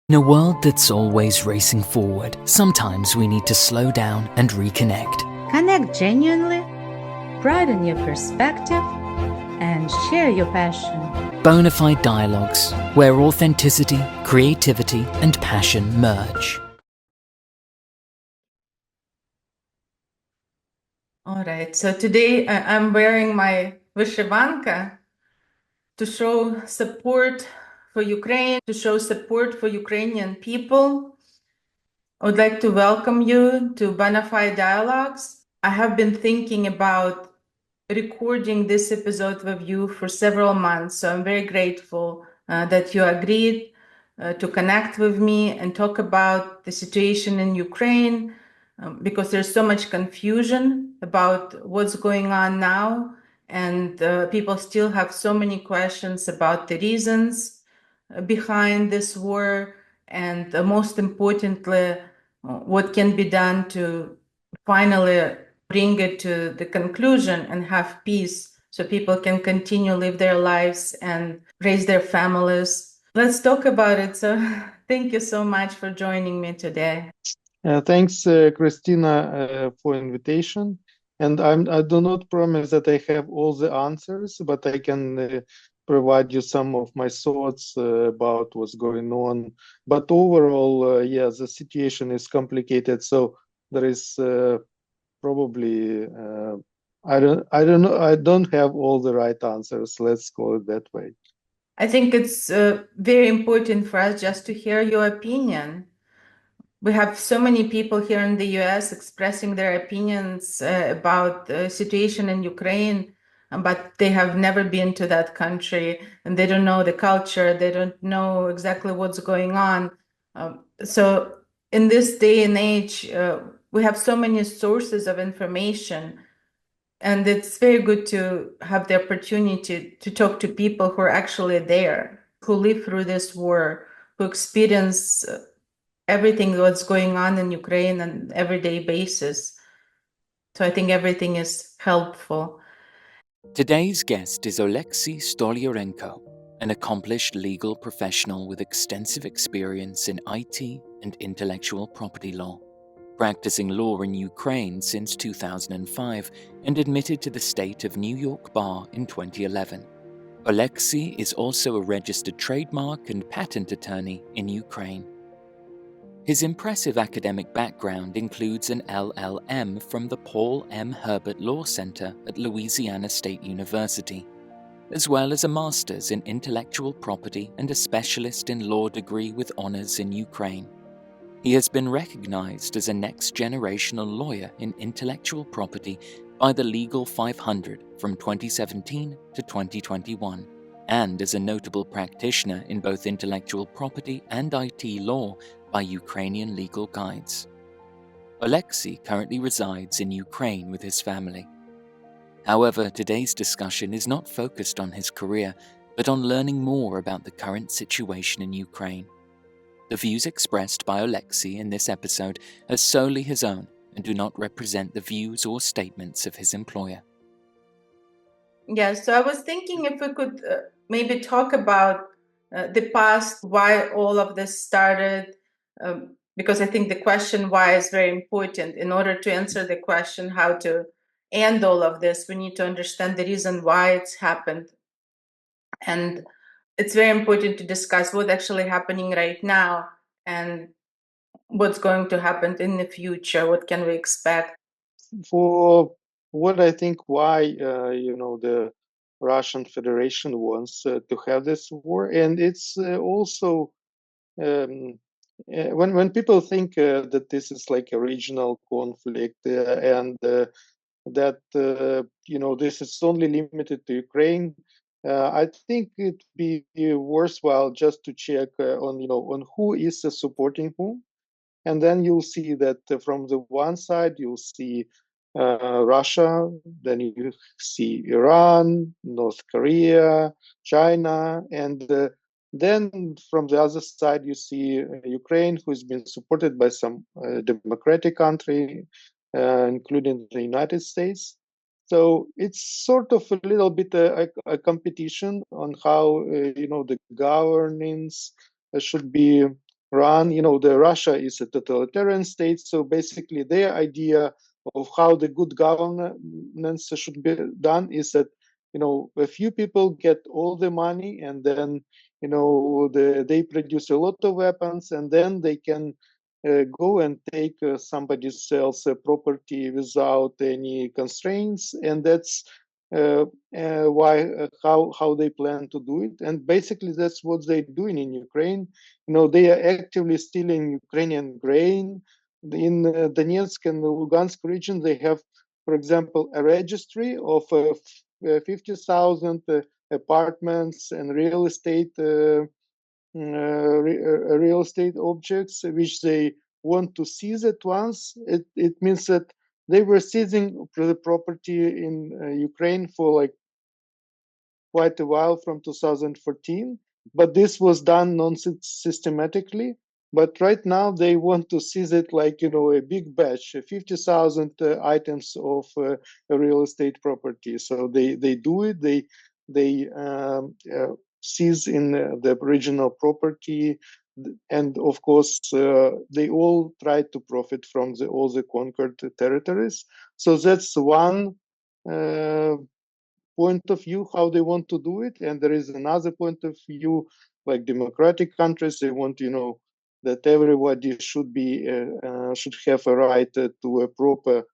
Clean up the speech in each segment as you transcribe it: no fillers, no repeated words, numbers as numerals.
In a world that's always racing forward, sometimes we need to slow down and reconnect. Connect genuinely, broaden your perspective, and share your passion. Bona fide dialogues, where authenticity, creativity, and passion merge. All right, so today I'm wearing my vyshyvanka to show support for Ukraine, to show support for Ukrainian people. I would like to welcome you to Bona Fide Dialogues. I have been thinking about recording this episode with you for several months, so I'm very grateful that you agreed to connect with me and talk about the situation in Ukraine, because there's so much confusion about what's going on now, and people still have so many questions about the reasons behind this war, and most importantly, what can be done to finally bring it to the conclusion and have peace so people can continue live their lives and raise their families. Let's talk about it. So thank you so much for joining me today. Thanks, Christina, for invitation. And I do not promise that I have all the answers, but I can provide you some of my thoughts about what's going on. But overall, yeah, the situation is complicated. So there is probably I don't know. I don't have all the right answers. Let's call it that way. I think it's very important for us just to hear your opinion. We have so many people here in the US expressing their opinions about the situation in Ukraine, but they have never been to that country and they don't know the culture, they don't know exactly what's going on. So in this day and age, we have so many sources of information, and it's very good to have the opportunity to talk to people who are actually there, who live through this war, who experience everything that's going on in Ukraine on an everyday basis. So I think everything is helpful. Today's guest is Oleksiy Stolyarenko, an accomplished legal professional with extensive experience in IT and intellectual property law, practicing law in Ukraine since 2005 and admitted to the state of New York Bar in 2011. Oleksiy is also a registered trademark and patent attorney in Ukraine. His impressive academic background includes an LLM from the Paul M. Herbert Law Center at Louisiana State University, as well as a master's in intellectual property and a specialist in law degree with honors in Ukraine. He has been recognized as a next-generational lawyer in intellectual property by the Legal 500 from 2017 to 2021, and as a notable practitioner in both intellectual property and IT law by Ukrainian legal guides. Oleksiy currently resides in Ukraine with his family. However, today's discussion is not focused on his career, but on learning more about the current situation in Ukraine. The views expressed by Oleksiy in this episode are solely his own and do not represent the views or statements of his employer. Yeah, so I was thinking if we could maybe talk about the past, why all of this started, because I think the question why is very important. In order to answer the question how to end all of this, we need to understand the reason why it's happened. And it's very important to discuss what's actually happening right now and what's going to happen in the future. What can we expect? For what I think why the Russian Federation wants to have this war, and it's also when people think that this is like a regional conflict and that this is only limited to Ukraine. I think it'd be worthwhile just to check on who is supporting whom, and then you'll see that from the one side you'll see Russia, then you see Iran, North Korea, China, and then from the other side you see Ukraine, who's been supported by some democratic country, including the United States. So it's sort of a little bit a competition on how the governance should be run. The Russia is a totalitarian state, so basically their idea of how the good governance should be done is that a few people get all the money, and then they produce a lot of weapons, and then they can go and take somebody else's property without any constraints, and that's how they plan to do it. And basically that's what they're doing in Ukraine. They are actively stealing Ukrainian grain. In Donetsk and Lugansk region, they have, for example, a registry of 50,000 apartments and real estate objects which they want to seize at once. It means that they were seizing the property in Ukraine for like quite a while from 2014, but this was done non-systematically. But right now they want to seize it like a big batch, 50,000 items of real estate property. So they do it. They seize in the original property, and of course they all try to profit from all the conquered territories. So that's one point of view how they want to do it, and there is another point of view, like democratic countries, they want that everybody should have a right to a proper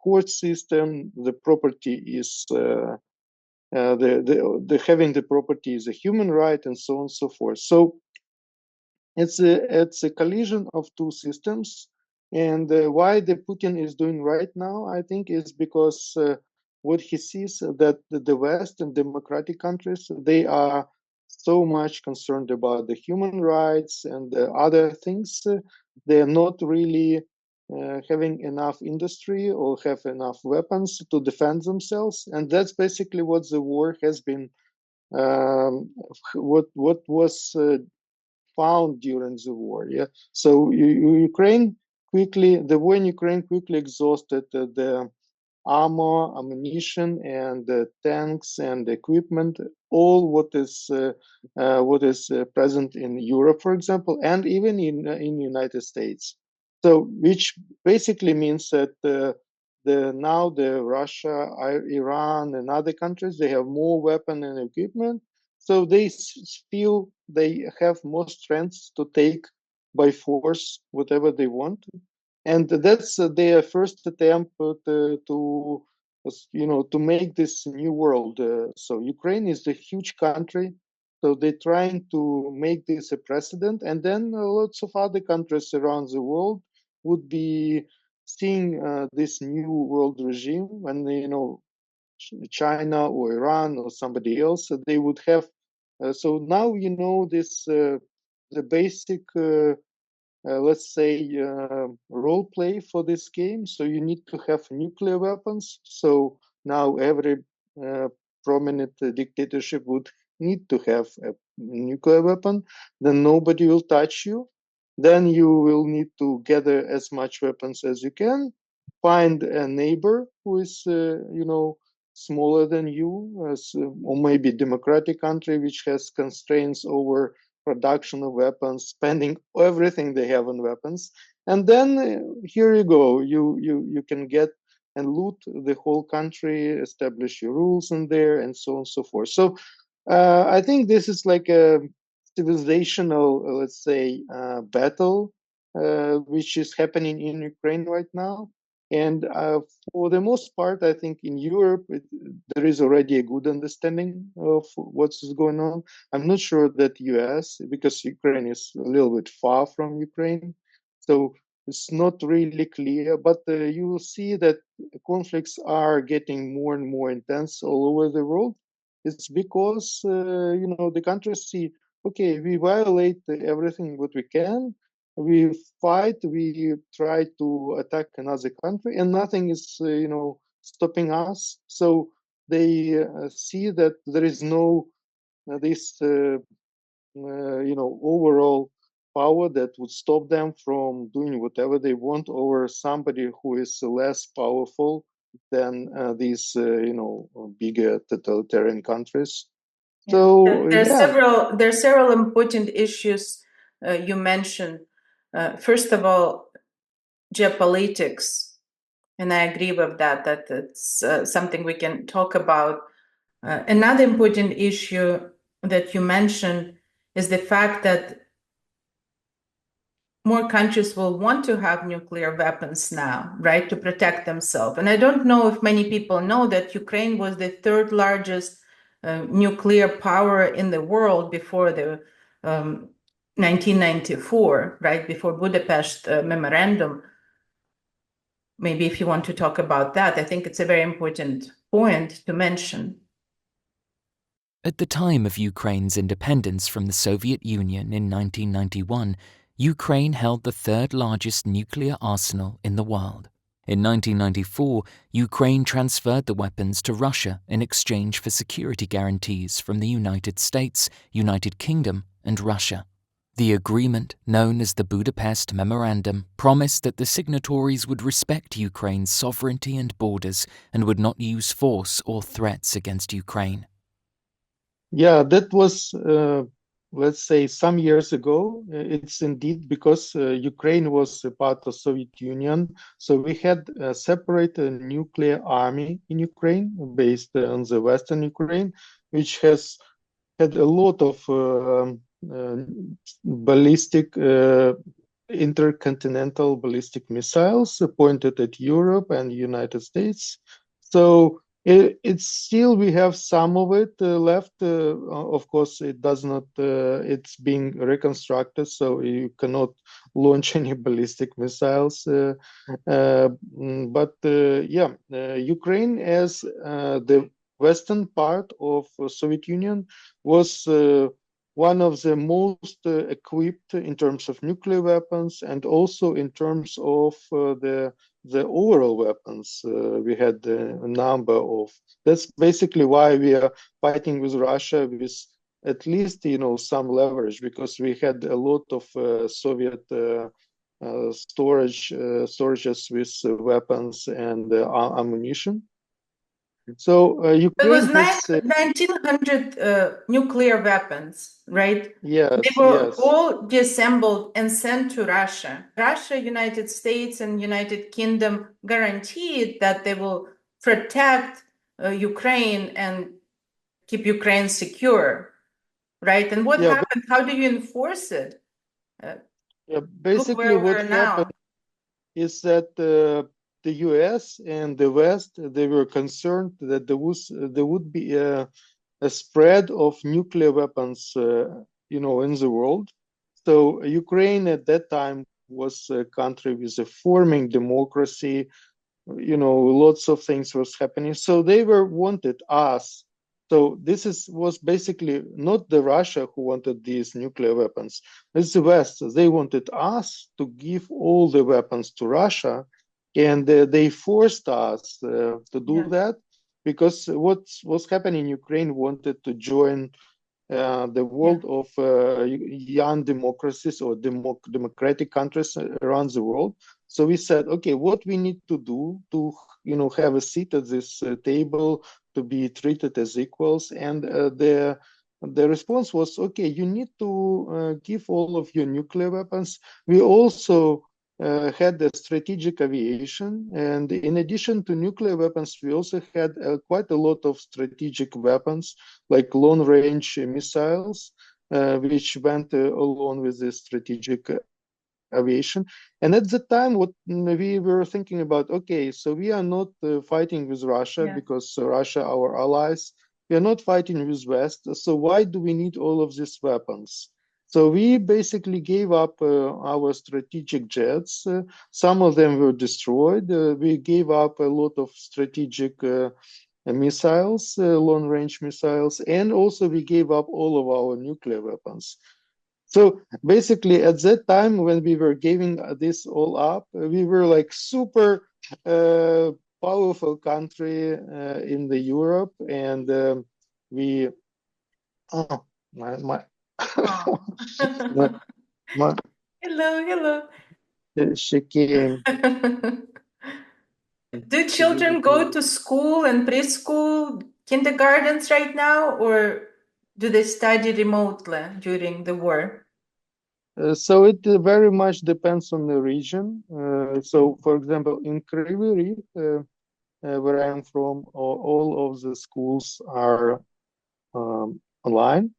court system. The property is the having the property is a human right, and so on and so forth. So it's a collision of two systems. And why the Putin is doing right now, I think, is because what he sees that the West and democratic countries, they are so much concerned about the human rights and the other things. They're not really having enough industry or have enough weapons to defend themselves. And that's basically what the war has been, what was found during the war. Yeah. So the war in Ukraine quickly exhausted the armor, ammunition, and tanks and equipment, all what is present in Europe, for example, and even in United States. So, which basically means that now the Russia, Iran, and other countries, they have more weapon and equipment, so they feel they have more strength to take by force whatever they want. And that's their first attempt to make this new world. So Ukraine is a huge country, so they're trying to make this a precedent, and then lots of other countries around the world would be seeing this new world regime when China or Iran or somebody else, they would have. So now this the basic. Let's say role play for this game. So you need to have nuclear weapons. So now every prominent dictatorship would need to have a nuclear weapon. Then nobody will touch you. Then you will need to gather as much weapons as you can. Find a neighbor who is smaller than you, or maybe democratic country which has constraints over production of weapons, spending everything they have on weapons, and then here you go. You can get and loot the whole country, establish your rules in there, and so on and so forth. So I think this is like a civilizational, let's say, battle which is happening in Ukraine right now. And for the most part, I think in Europe, there is already a good understanding of what's going on. I'm not sure that US, because Ukraine is a little bit far from Ukraine, so it's not really clear. But you will see that conflicts are getting more and more intense all over the world. It's because the countries see, okay, we violate everything what we can. We fight, we try to attack another country, and nothing is stopping us. So they see that there is no this overall power that would stop them from doing whatever they want over somebody who is less powerful than these bigger totalitarian countries. So there are several important issues you mentioned, first of all, geopolitics, and I agree with that it's something we can talk about. Another important issue that you mentioned is the fact that more countries will want to have nuclear weapons now, right, to protect themselves. And I don't know if many people know that Ukraine was the third largest nuclear power in the world before the 1994, right, before Budapest memorandum. Maybe if you want to talk about that, I think it's a very important point to mention. At the time of Ukraine's independence from the Soviet Union in 1991, Ukraine held the third largest nuclear arsenal in the world. In 1994, Ukraine transferred the weapons to Russia in exchange for security guarantees from the United States, United Kingdom, and Russia. The agreement, known as the Budapest Memorandum, promised that the signatories would respect Ukraine's sovereignty and borders and would not use force or threats against Ukraine. Yeah, that was, let's say, some years ago. It's indeed because Ukraine was a part of Soviet Union. So we had a separate nuclear army in Ukraine based on the Western Ukraine, which has had a lot of ballistic intercontinental ballistic missiles pointed at Europe and the United States. So it's still, we have some of it left. Of course, it does not, it's being reconstructed, so you cannot launch any ballistic missiles. Ukraine, as the western part of Soviet Union, was one of the most equipped in terms of nuclear weapons and also in terms of the overall weapons. We had a number of, that's basically why we are fighting with Russia with at least, some leverage, because we had a lot of Soviet storages with weapons and ammunition. So Ukraine has 1900 nuclear weapons, right? Yes, they were all disassembled and sent to Russia. Russia, United States, and United Kingdom guaranteed that they will protect Ukraine and keep Ukraine secure, right? And what happened? How do you enforce it? Basically, what happened is that the US and the West, they were concerned that there would be a spread of nuclear weapons, in the world. So Ukraine at that time was a country with a forming democracy. Lots of things was happening. So they wanted us. So this was basically not the Russia who wanted these nuclear weapons. It's the West. They wanted us to give all the weapons to Russia, and they forced us to do that, because what was happening in Ukraine wanted to join the world of young democracies or democratic countries around the world. So we said, okay, what we need to do to have a seat at this table, to be treated as equals, and the response was, okay, you need to give all of your nuclear weapons. We also had the strategic aviation, and in addition to nuclear weapons, we also had quite a lot of strategic weapons, like long-range missiles, which went along with the strategic aviation. And at the time, what we were thinking about, okay, so we are not fighting with Russia because Russia, our allies, we are not fighting with West. So why do we need all of these weapons? So we basically gave up our strategic jets. Some of them were destroyed. We gave up a lot of strategic missiles, long-range missiles, and also we gave up all of our nuclear weapons. So basically, at that time, when we were giving this all up, we were like super powerful country in the Europe, and we. Oh, my. Hello. She came. Do children go to school and preschool, kindergartens right now, or do they study remotely during the war? So it very much depends on the region. So, for example, in Kryvyi Rih, where I am from, all of the schools are online.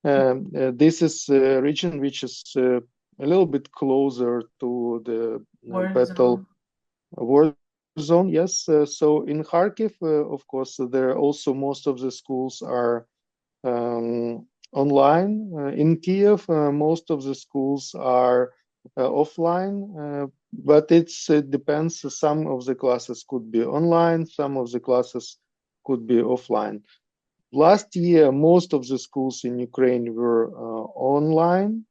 This is a region which is a little bit closer to the War battle zone. war zone. Yes. So in Kharkiv, of course, there also most of the schools are online. In Kiev, most of the schools are offline, but it depends. Some of the classes could be online, some of the classes could be offline. Last year, most of the schools in Ukraine were online,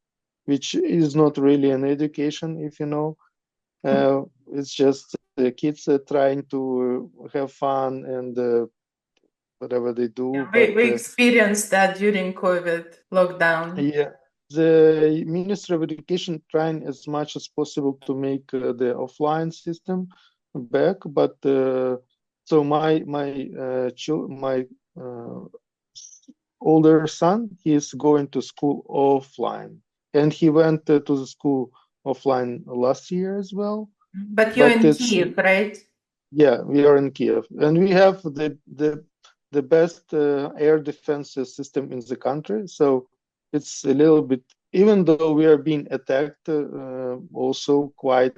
which is not really an education, if you know. It's just the kids are trying to have fun and whatever they do. Yeah, But we experienced that during COVID lockdown. yeah, the Ministry of Education trying as much as possible to make the offline system back. But so my uh, older son, he is going to school offline, and he went to the school offline last year as well. But you're But in it's Kiev, right? yeah, we are in Kiev, and we have the best air defense system in the country. So it's a little bit, even though we are being attacked also quite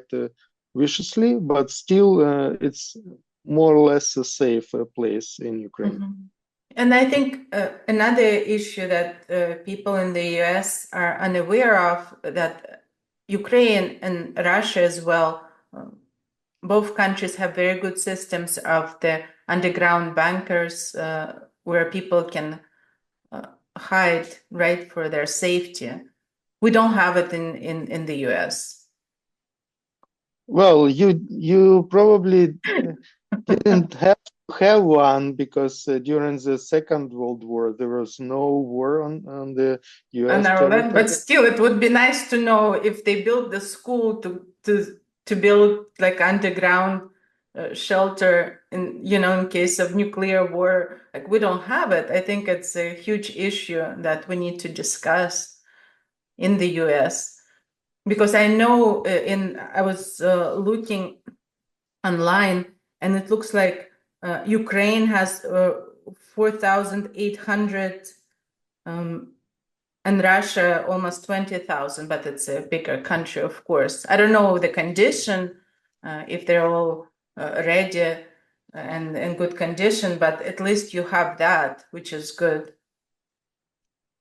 viciously, but still it's more or less a safe place in Ukraine. And I think another issue that people in the US are unaware of, that Ukraine and Russia as well, both countries have very good systems of the underground bunkers where people can hide, right, for their safety. We don't have it in the US. Well, you probably didn't have to have one because during the Second World War there was no war on the On U.S. our land, but territory. still, it would be nice to know if they built the school to build like underground shelter in in case of nuclear war. Like we don't have it. I think it's a huge issue that we need to discuss in the U.S. because I know I was looking online and it looks like Ukraine has 4,800. And Russia almost 20,000, but it's a bigger country, of course. I don't know the condition, if they're all ready and in good condition, but at least you have that, which is good.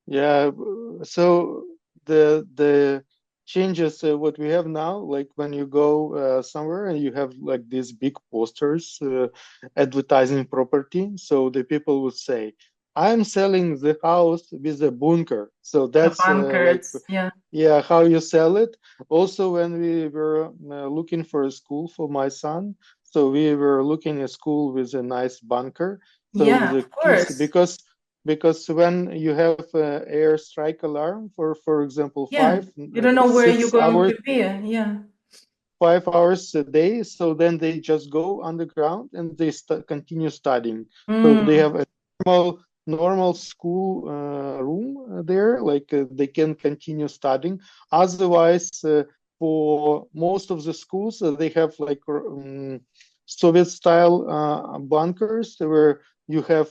Yeah, so the changes what we have now, like when you go somewhere and you have like these big posters advertising property, so the people would say, "I'm selling the house with a bunker." So The that's like bunkers, yeah. yeah, how you sell it. Also, when we were looking for a school for my son, so we were looking at a school with a nice bunker. So Yeah, the of kids, course. because when you have air strike alarm for example, Yeah, you don't know where you're six going hours, to be. Yeah. 5 hours a day, so then they just go underground and they continue studying. So they Mm, have a normal school room there, like they can continue studying. Otherwise, for most of the schools, they have like Soviet style bunkers where you have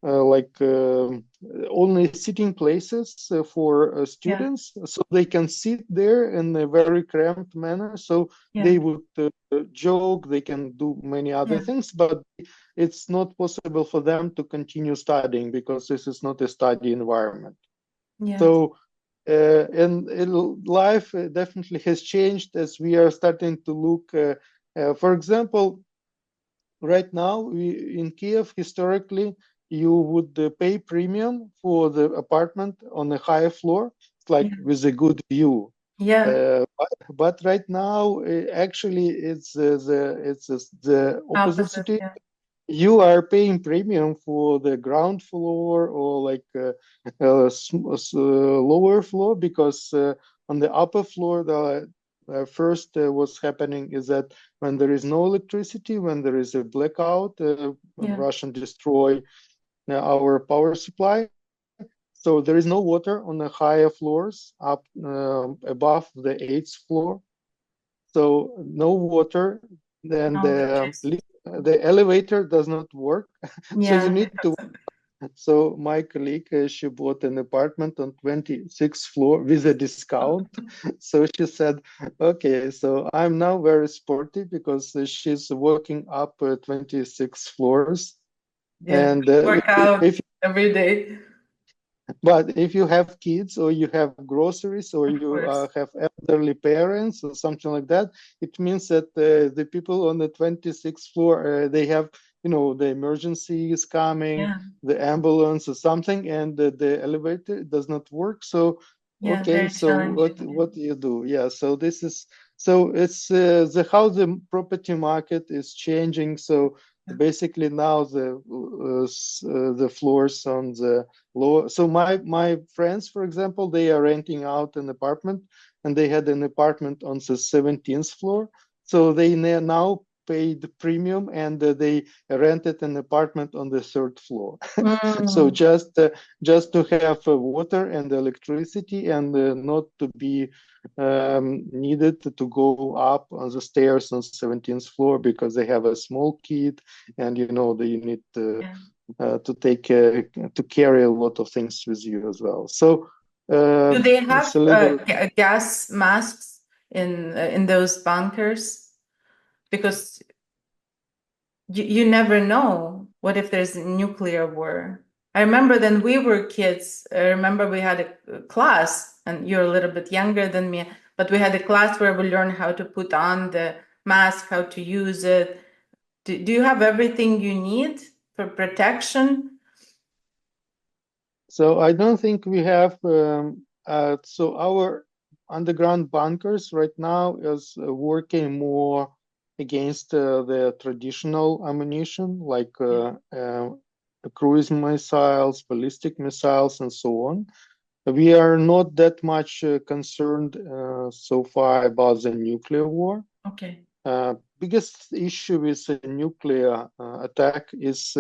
like only sitting places for yeah, students, so they can sit there in a very cramped manner. So yeah, they would joke, they can do many other yeah, things, but it's not possible for them to continue studying because this is not a study environment. yeah, So and life definitely has changed as we are starting to look. For example, right now in Kiev, historically, you would pay premium for the apartment on a higher floor, like yeah, with a good view. yeah. But right now, actually, the opposite Opposite, situation. yeah, You are paying premium for the ground floor or like lower floor because on the upper floor, the first what's happening is that when there is no electricity, when there is a blackout, when yeah, Russian destroy our power supply, So there is no water on the higher floors up above the 8th floor. So no water, then No electricity. the elevator does not work. So you Yeah. need to. So my colleague, she bought an apartment on 26th floor with a discount. So she said, okay, so I'm now very sporty because she's working up 26 floors. Yeah. And Work out if every day. But if you have kids or you have groceries or Of you course. have elderly parents or something like that, it means that the people on the 26th floor, they have, the emergency is coming, Yeah. the ambulance or something, and the elevator does not work. So, Yeah. okay, Very so challenging. what do you do? Yeah, so this is, so it's how the property market is changing. So Yeah. basically now the floors on the lower. So my friends, for example, they are renting out an apartment, and they had an apartment on the 17th floor. So they now pay the premium, and they rented an apartment on the 3rd floor. So Mm. just to have water and electricity, and not to be needed to go up on the stairs on 17th floor because they have a small kid, and they need Yeah. to take to carry a lot of things with you as well. So Do they it's have a little. gas masks in those bunkers? Because you never know. What if there's a nuclear war? I remember when we were kids, I remember we had a class, and you're a little bit younger than me, but we had a class where we learned how to put on the mask, how to use it. Do you have everything you need for protection? So I don't think we have. So our underground bunkers right now is working more against the traditional ammunition, like cruise missiles, ballistic missiles, and so on. We are not that much concerned so far about the nuclear war. Okay. Biggest issue with a nuclear attack is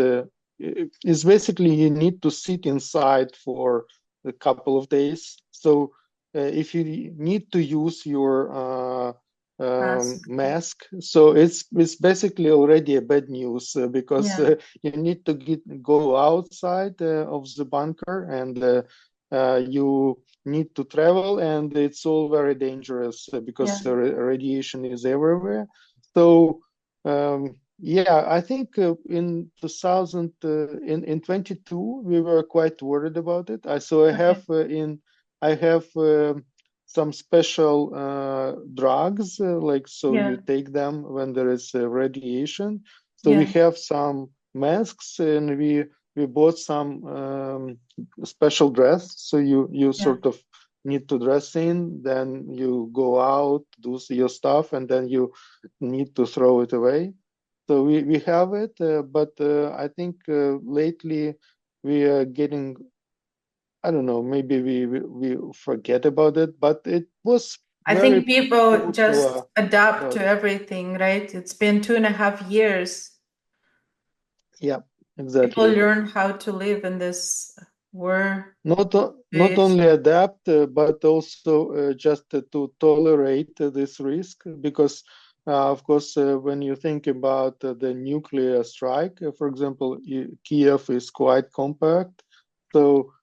basically you need to sit inside for a couple of days. So if you need to use your Mask. mask, so it's basically already a bad news because Yeah. you need to go outside of the bunker, and you need to travel, and it's all very dangerous because Yeah. the radiation is everywhere. So yeah, I think in 2000 in 22 we were quite worried about it. I have some special drugs, like, so Yeah. you take them when there is radiation. So we Yeah. have some masks, and we bought some special dress. So you Yeah. sort of need to dress in, then you go out, do your stuff, and then you need to throw it away. So we have it, but I think lately we are getting, I don't know, maybe we forget about it, but it was I very think people just popular. adapt to everything, right? It's been 2.5 years. Yeah, People exactly. learn how to live in this war Not situation. only adapt, but also just to tolerate this risk, because of course, when you think about the nuclear strike, for example, Kiev is quite compact. So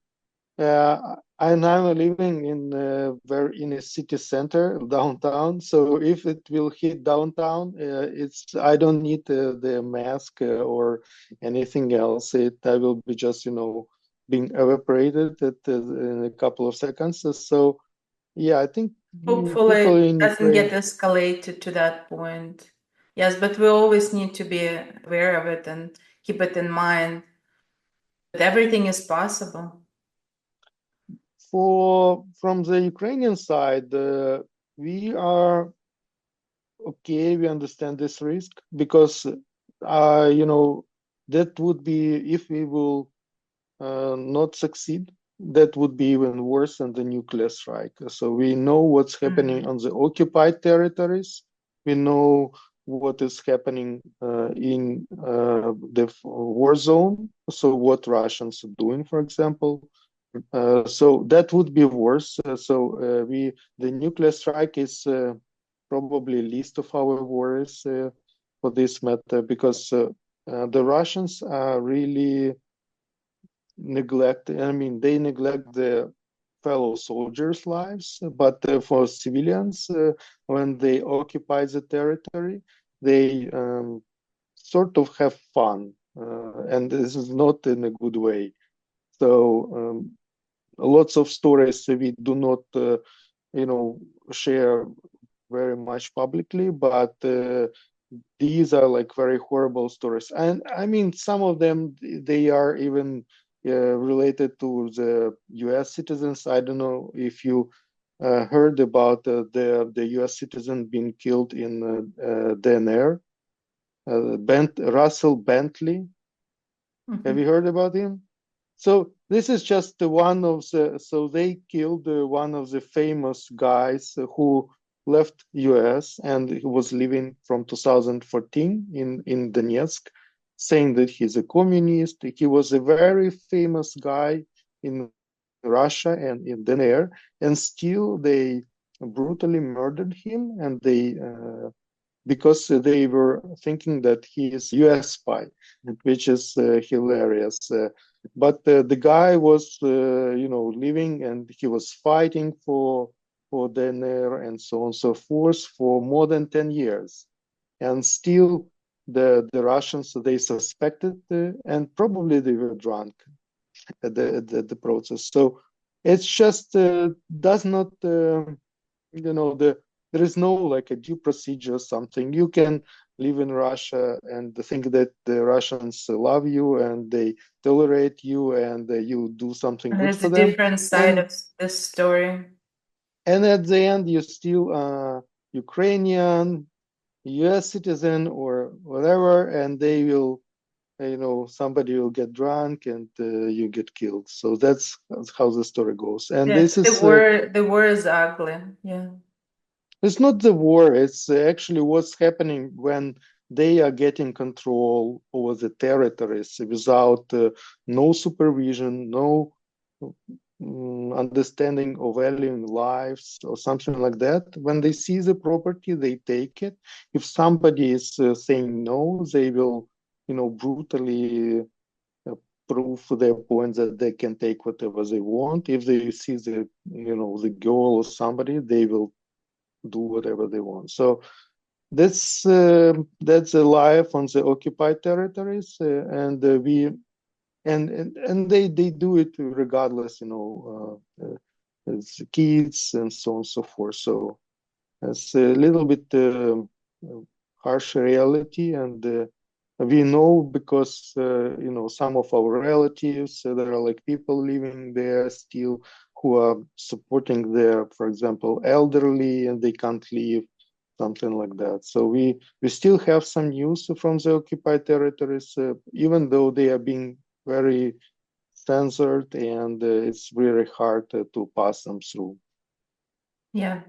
and I'm living in a city center, downtown. So if it will hit downtown, I don't need the mask or anything else. I will be just being evaporated in a couple of seconds. So yeah, I think Hopefully people it in doesn't get Ukraine. escalated to that point. Yes, but we always need to be aware of it and keep it in mind that everything is possible. From the Ukrainian side, we are okay. We understand this risk because that would be, if we will not succeed, that would be even worse than the nuclear strike. So we know what's happening on the occupied territories. We know what is happening in the war zone. So what Russians are doing, for example. So that would be worse. The nuclear strike is probably least of our worries for this matter, because the Russians are really they neglect their fellow soldiers' lives, but for civilians, when they occupy the territory, they sort of have fun, and this is not in a good way. So lots of stories we do not, share very much publicly, but these are like very horrible stories. And I mean, some of them, they are even related to the US citizens. I don't know if you heard about the US citizen being killed in DNR, Russell Bentley. Have you heard about him? So this is just one of so they killed one of the famous guys who left US, and he was living from 2014 in Donetsk, saying that he's a communist. He was a very famous guy in Russia and in DNR, and still they brutally murdered him, and because they were thinking that he is US spy, which is hilarious. But the guy was, living, and he was fighting for DNR and so on and so forth for more than 10 years. And still the Russians, they suspected, and probably they were drunk at the process. So it's just does not, there is no like a due procedure or something. You can live in Russia and think that the Russians love you and they tolerate you, and you do something good There's for a them. different side of this story. And at the end, you're still Ukrainian, US citizen, or whatever, and they will, somebody will get drunk and you get killed. So that's how the story goes. And Yeah, this is the war is ugly. Yeah. it's not the war, it's actually what's happening when they are getting control over the territories without no supervision, no understanding of valuing lives or something like that. When they see the property, they take it. If somebody is saying no, they will, brutally prove their point that they can take whatever they want. If they see the girl or somebody, they will do whatever they want. So that's a life on the occupied territories, and they do it regardless, as kids and so on and so forth. So it's a little bit harsh reality, and we know because some of our relatives, there are like people living there still who are supporting their, for example, elderly, and they can't leave, something like that. So we still have some news from the occupied territories, even though they are being very censored, and it's really hard to pass them through. Yeah.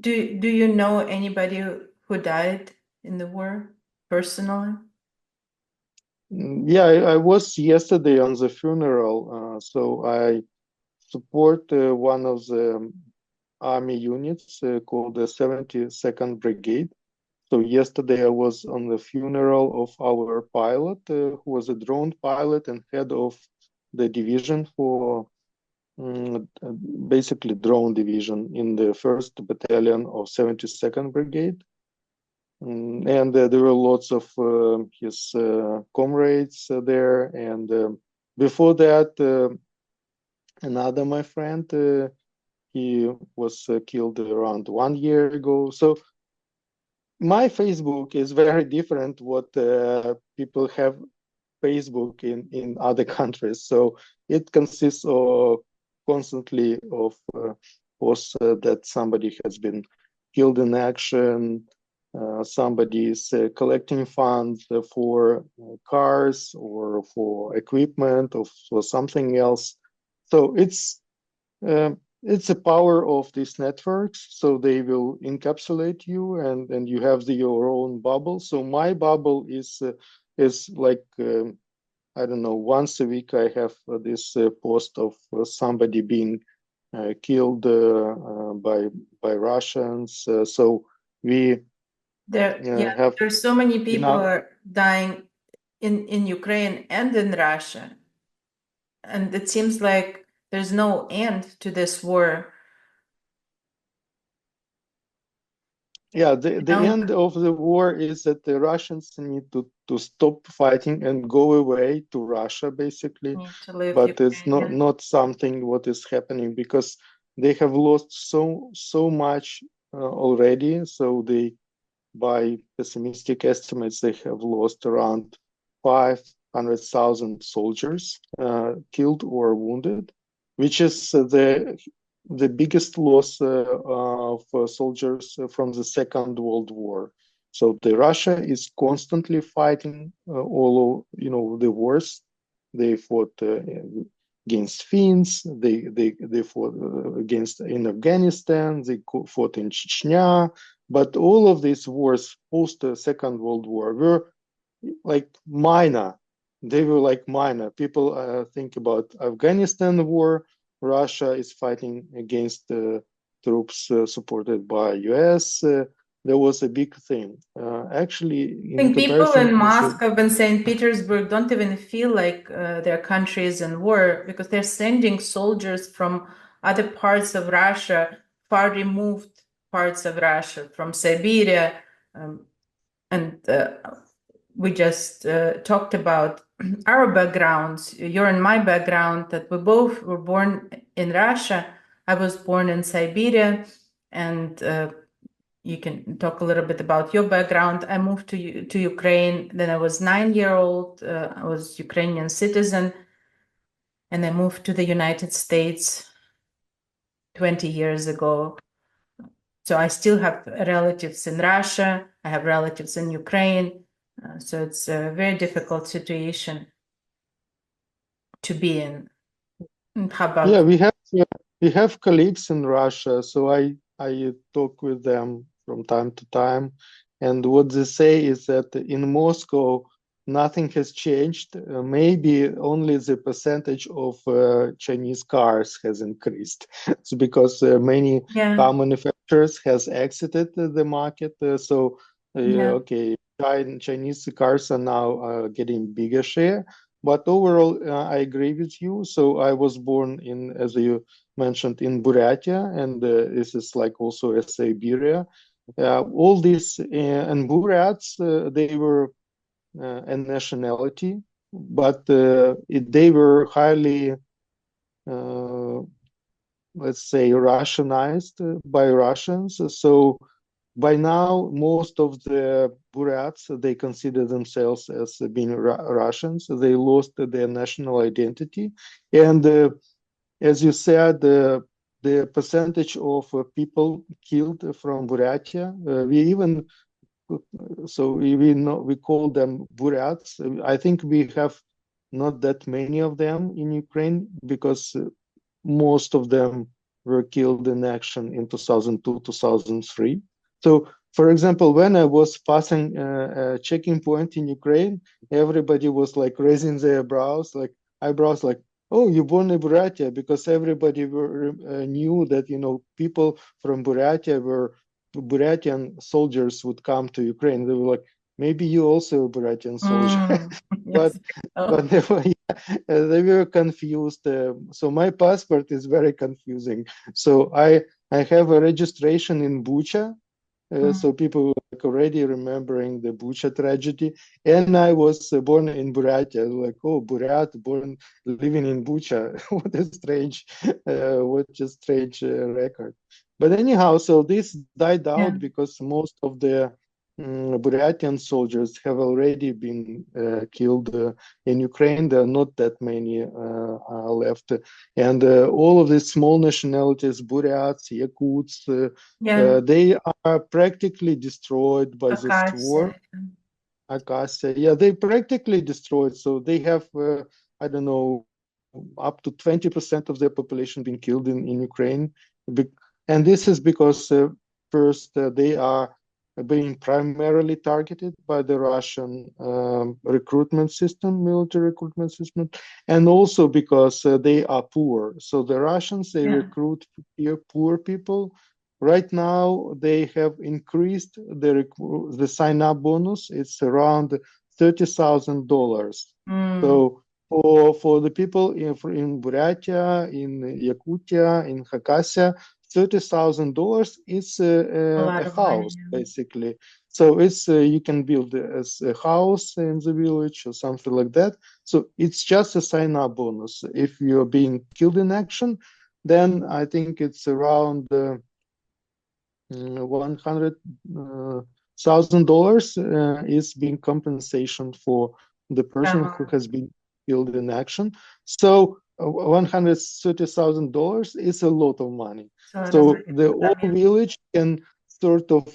Do you know anybody who died in the war personally? Yeah, I was yesterday on the funeral, so I support one of the army units called the 72nd Brigade. So yesterday I was on the funeral of our pilot, who was a drone pilot and head of the division for basically drone division in the 1st Battalion of 72nd Brigade. And there were lots of his comrades there. And before that, another my friend, he was killed around 1 year ago. So my Facebook is very different what people have Facebook in other countries. So it consists of constantly of posts that somebody has been killed in action, somebody is collecting funds for cars or for equipment or for something else. So it's a power of these networks. So they will encapsulate you, and you have your own bubble. So my bubble is like I don't know, once a week I have this post of somebody being killed by Russians. So we have there's so many people enough. are dying in Ukraine and in Russia, and it seems like there's no end to this war. Yeah, the end of the war is that the Russians need to stop fighting and go away to Russia, basically. Need to leave But it's Ukraine. not something what is happening, because they have lost so much already. So they, by pessimistic estimates, they have lost around 500,000 soldiers killed or wounded, which is the biggest loss of soldiers from the Second World War. So the Russia is constantly fighting all the wars. They fought against Finns. They fought against in Afghanistan. They fought in Chechnya. But all of these wars post Second World War were like minor. They were like minor. People think about Afghanistan war. Russia is fighting against troops supported by US. There was a big thing. Actually, I think people in comparison, Moscow and St. Petersburg don't even feel like their country is in war, because they're sending soldiers from other parts of Russia, far removed parts of Russia, from Siberia. And we just talked about our backgrounds, your and my background, that we both were born in Russia. I was born in Siberia, and you can talk a little bit about your background. I moved to Ukraine. Then I was 9-year-old. I was Ukrainian citizen, and I moved to the United States 20 years ago. So I still have relatives in Russia. I have relatives in Ukraine. So it's a very difficult situation to be in. How about yeah, we have colleagues in Russia, so I talk with them from time to time, and what they say is that in Moscow nothing has changed. Maybe only the percentage of Chinese cars has increased. It's because many car manufacturers has exited the market. Okay, Chinese cars are now getting bigger share. But overall, I agree with you. So I was born in, as you mentioned, in Buryatia, and this is like also a Siberia. All these and Buryats, they were a nationality, but they were highly, let's say, Russianized by Russians. So by now, most of the Buryats, they consider themselves as being Russians. They lost their national identity. And as you said, the percentage of people killed from Buryatia, we call them Buryats. I think we have not that many of them in Ukraine, because most of them were killed in action in 2002, 2003. So, for example, when I was passing a checking point in Ukraine, everybody was like raising their eyebrows, like, "Oh, you're born in Buryatia," because everybody knew that people from Buryatian soldiers would come to Ukraine. They were like, "Maybe you also a Buryatian soldier," yes. but they were confused. So my passport is very confusing. So I have a registration in Bucha. So people were like already remembering the Bucha tragedy. And I was born in Buryatia. Like, oh, Buryat, born living in Bucha. What a strange record. But anyhow, so this died out because most of the Buryatian soldiers have already been killed in Ukraine. There are not that many left. And all of these small nationalities, Buryats, Yakuts, they are practically destroyed by this war. Akassia, yeah, they practically destroyed. So they have, I don't know, up to 20% of their population being killed in Ukraine. And this is because first they are being primarily targeted by the Russian recruitment system, military recruitment system, and also because they are poor. So the Russians, they recruit poor people. Right now, they have increased the sign-up bonus. It's around $30,000. So for the people in Buryatia, in Yakutia, in Khakassia, $30,000 is a house, basically. So it's you can build a house in the village or something like that. So it's just a sign-up bonus. If you're being killed in action, then I think it's around $100,000 is being compensation for the person who has been killed in action. So $130,000 is a lot of money. So the whole village can sort of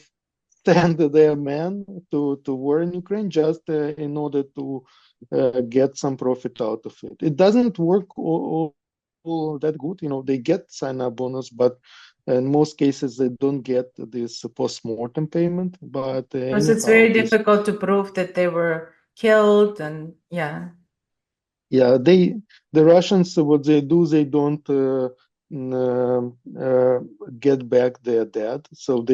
send their men to war in Ukraine just in order to get some profit out of it. It doesn't work all that good. They get sign-up bonus, but in most cases they don't get this post-mortem payment. But because it's very difficult to prove that they were killed, and the Russians, what they do, they don't get back their dead. So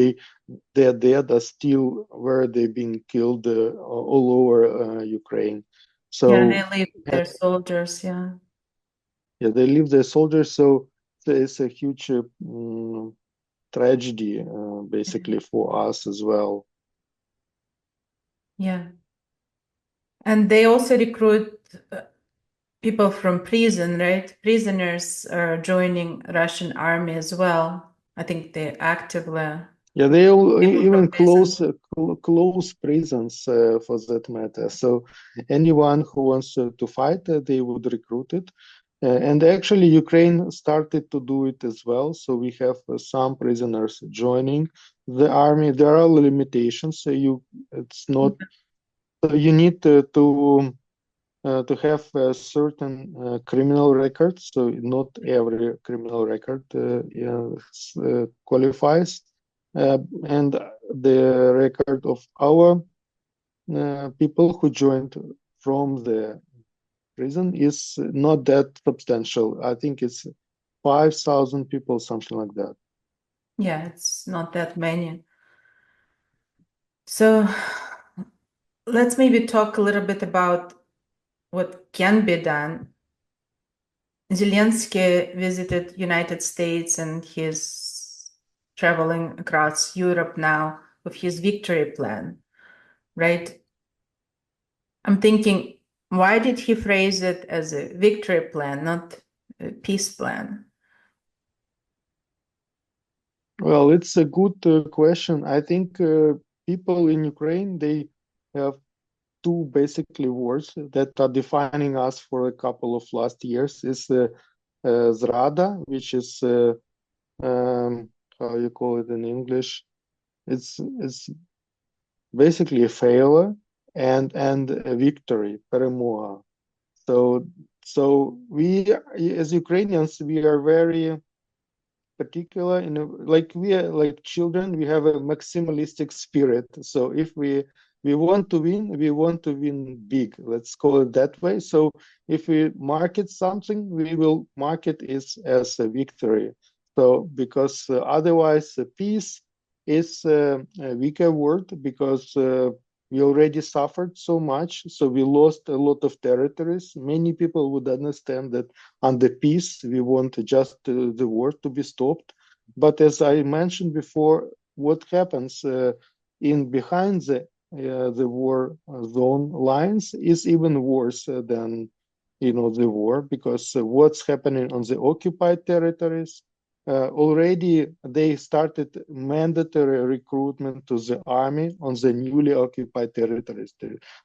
their dead are still where they've been killed all over Ukraine. So they leave their soldiers. They leave their soldiers. So it's a huge tragedy, basically, for us as well. And they also recruit people from prison, right? Prisoners are joining Russian army as well. I think they actively. They even close prisons for that matter. So anyone who wants to fight, they would recruit it. And actually, Ukraine started to do it as well. So we have some prisoners joining the army. There are limitations. So it's not. So you need to have a certain criminal record. So not every criminal record qualifies. And the record of our people who joined from the prison is not that substantial. I think it's 5,000 people, something like that. It's not that many. So let's maybe talk a little bit about what can be done. Zelensky visited United States, and he's traveling across Europe now with his victory plan, right? I'm thinking, why did he phrase it as a victory plan, not a peace plan? Well, it's a good question. I think people in Ukraine, they have two basically words that are defining us for a couple of last years. Is zrada, which is how you call it in English? It's basically a failure, and a victory, 𝒂𝓃𝓊𝓾. So we, as Ukrainians, we are very particular. We are like children. We have a maximalistic spirit. So if we want to win, we want to win big. Let's call it that way. So if we market something, we will market it as a victory. So because otherwise, peace is a weaker word, because we already suffered so much. So we lost a lot of territories. Many people would understand that under peace, we want just the war to be stopped. But as I mentioned before, what happens in behind the war zone lines is even worse than the war, because what's happening on the occupied territories, already they started mandatory recruitment to the army on the newly occupied territories.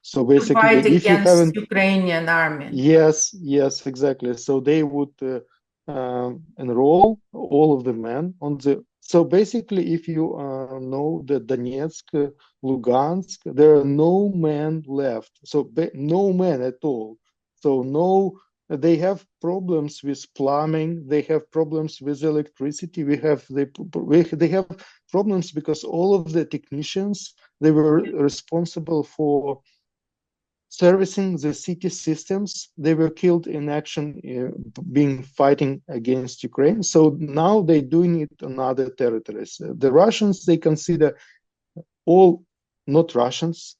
So basically, if you haven't, Ukrainian army. Yes, exactly. So they would enroll all of the men on the. So basically, if you know the Donetsk, Lugansk, there are no men left. So no men at all. So no they have problems with plumbing, they have problems with electricity, they have problems because all of the technicians, they were responsible for servicing the city systems. They were killed in action, being fighting against Ukraine. So now they're doing it on other territories. The Russians, they consider all not Russians,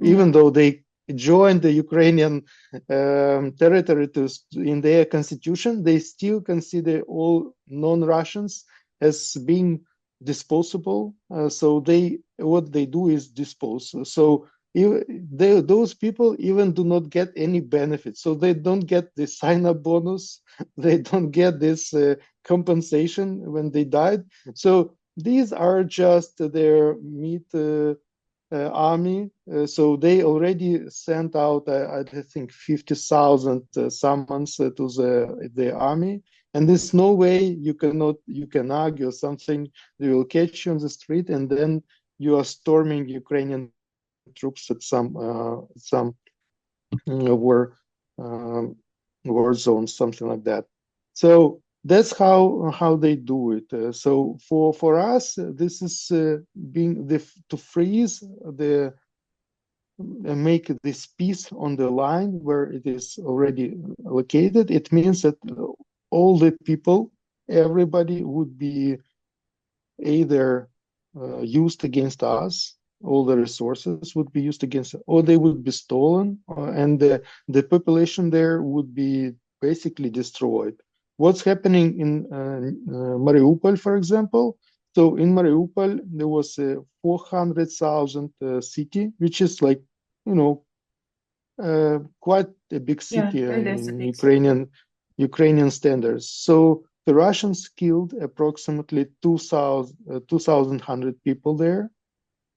even though they joined the Ukrainian territory in their constitution, they still consider all non-Russians as being disposable. So what they do is dispose. So those people even do not get any benefits. So they don't get the sign-up bonus. They don't get this compensation when they died. So these are just their meat army. So they already sent out, I think, 50,000 summons to the army. And there's no way you can argue something. They will catch you on the street, and then you are storming Ukrainian troops at some war zones, something like that. So that's how they do it. So for us, this is to freeze make this piece on the line where it is already located. It means that all the people, everybody would be either used against us, all the resources would be used against, or they would be stolen, and the population there would be basically destroyed. What's happening in Mariupol, for example? So in Mariupol, there was a 400,000 city, which is like, quite a big city in Ukrainian standards. So the Russians killed approximately 2,100 people there.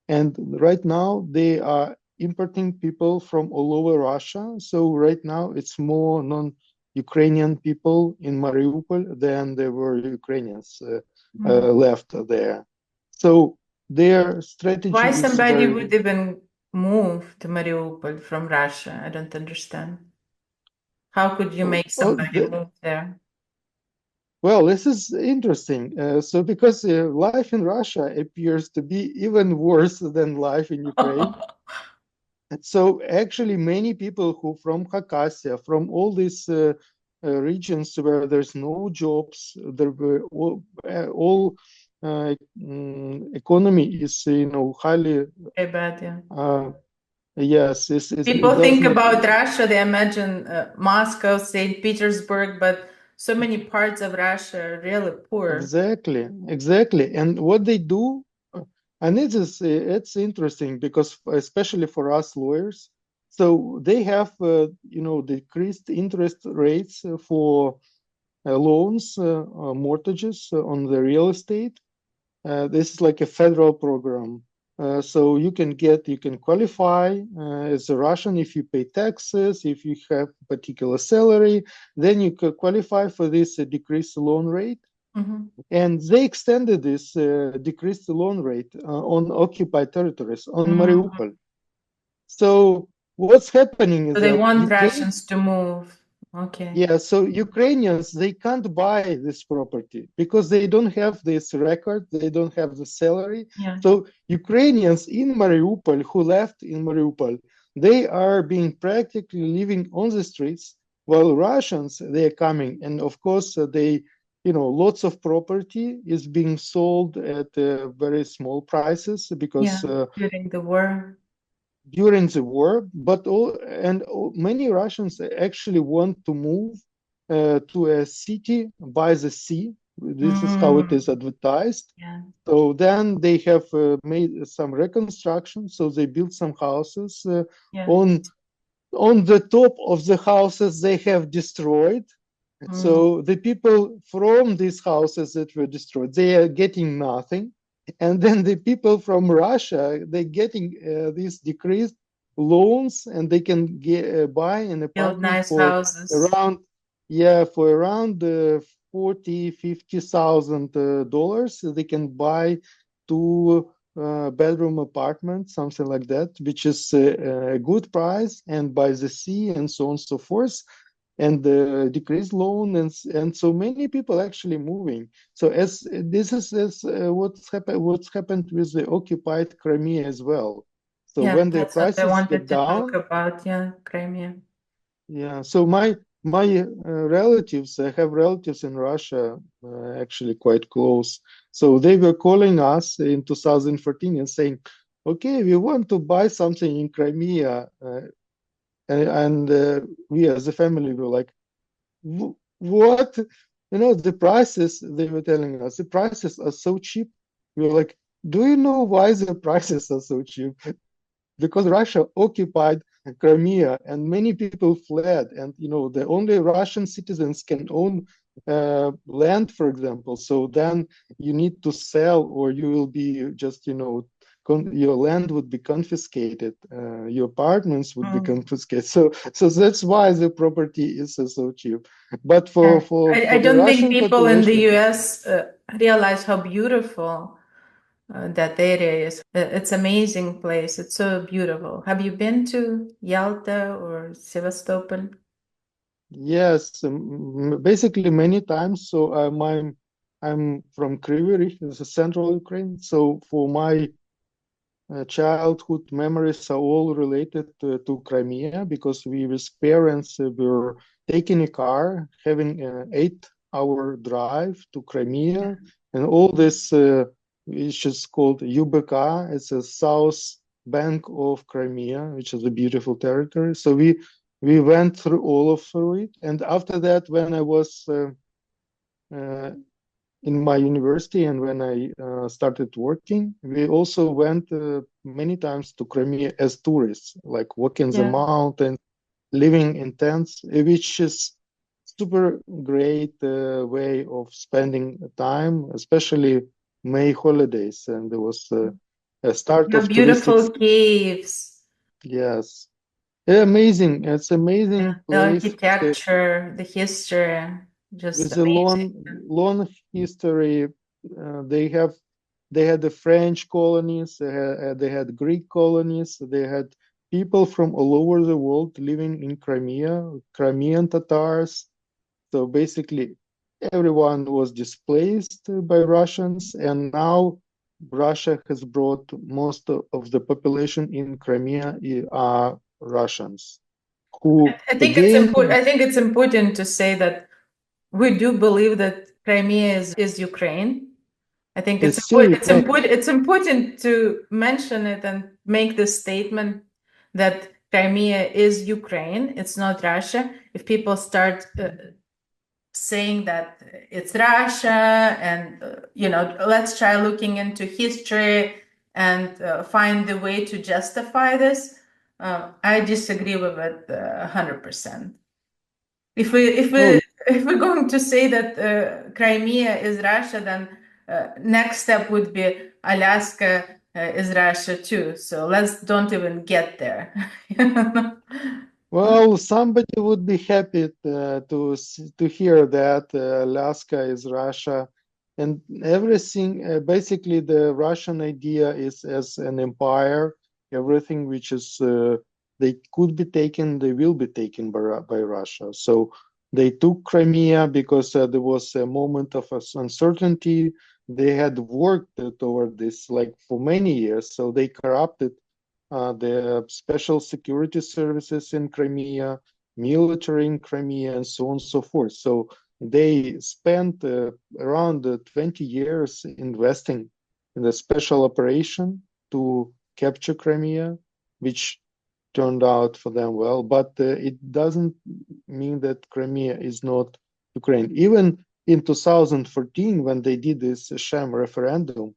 And right now they are importing people from all over Russia. So right now it's more non-Ukrainian people in Mariupol than there were Ukrainians left there. So their strategy Why is somebody would even move to Mariupol from Russia? I don't understand. How could you make somebody move there? Well, this is interesting. So because life in Russia appears to be even worse than life in Ukraine. So actually many people who from Caucasia, from all these regions where there's no jobs, there were all economy is highly very bad, yeah. Yes, people think about Russia, they imagine Moscow, St. Petersburg, but so many parts of Russia are really poor. Exactly. And what they do, and it's interesting because especially for us lawyers, so they have decreased interest rates for loans, mortgages on the real estate. This is like a federal program. So you can qualify as a Russian if you pay taxes, if you have particular salary, then you can qualify for this decreased loan rate. And they extended this decreased loan rate on occupied territories, on Mariupol. So what's happening is so they want Russians to move. Okay. Yeah, so Ukrainians, they can't buy this property because they don't have this record, they don't have the salary. Yeah. So Ukrainians in Mariupol who left in Mariupol, they are being practically living on the streets, while Russians, they are coming. And of course, lots of property is being sold at very small prices because during the war. But many Russians actually want to move to a city by the sea. This is how it is advertised. Yeah. So then they have made some reconstruction. So they built some houses. On the top of the houses they have destroyed. So the people from these houses that were destroyed, they are getting nothing. And then the people from Russia, they're getting these decreased loans, and they can buy an apartment for around $40,000-$50,000. They can buy 2-bedroom apartment, something like that, which is a good price, and by the sea and so on and so forth. and decreased loan, and so many people actually moving. So as this is what's happened with the occupied Crimea as well. So Yeah, when the that's what I prices wanted get to talk down, about. Yeah, Crimea. yeah. So my relatives, I have relatives in Russia, actually quite close. So they were calling us in 2014 and saying, "Okay, we want to buy something in Crimea," and we as a family were like, "What? You know, the prices," they were telling us, "the prices are so cheap." We were like, "Do you know why the prices are so cheap?" Because Russia occupied Crimea and many people fled, and the only Russian citizens can own land, for example. So then you need to sell, or you will be just your land would be confiscated, your apartments would be confiscated. So that's why the property is so cheap. But Yeah. for I the don't think Russian people in the population, US realize how beautiful that area is. It's amazing place. It's so beautiful. Have you been to Yalta or Sevastopol? yes, basically many times. So I'm from Kryvyi Rih, it's a central Ukraine. So for my childhood memories are all related to Crimea, because we with parents were taking a car, having an 8-hour drive to Crimea, and all this which is called 𝒞𝓃. It's a south bank of Crimea, which is a beautiful territory. So we went through all of it, and after that, when I was uh, in my university and when I started working, we also went many times to Crimea as tourists, like walking the Yeah. mountains, living in tents, which is super great way of spending time, especially May holidays. And there was a start Your of touristic. beautiful caves. Yes, amazing. It's amazing Yeah. The place architecture, the history, just with a amazing. long history. They had the French colonies, they had Greek colonies, they had people from all over the world living in Crimea, Crimean Tatars. So basically, everyone was displaced by Russians, and now Russia has brought most of the population in Crimea are Russians, who I think it's important. again, I think it's important to say that we do believe that Crimea is Ukraine. I think it's it's still important. It's Ukraine. important. It's important to mention it and make the statement that Crimea is Ukraine. It's not Russia. If people start saying that it's Russia, and let's try looking into history and find the way to justify this. I disagree with it 100%. If No, we're going to say that Crimea is Russia, then next step would be Alaska is Russia too. So let's don't even get there. well, somebody would be happy to hear that Alaska is Russia, and everything. Basically, the Russian idea is as an empire. Everything which is they could be taken, they will be taken by Russia. So they took Crimea because there was a moment of uncertainty. They had worked toward this like for many years, so they corrupted the special security services in Crimea, military in Crimea, and so on and so forth. So they spent around 20 years investing in the special operation to capture Crimea, which turned out for them well. But it doesn't mean that Crimea is not Ukraine. Even in 2014, when they did this sham referendum,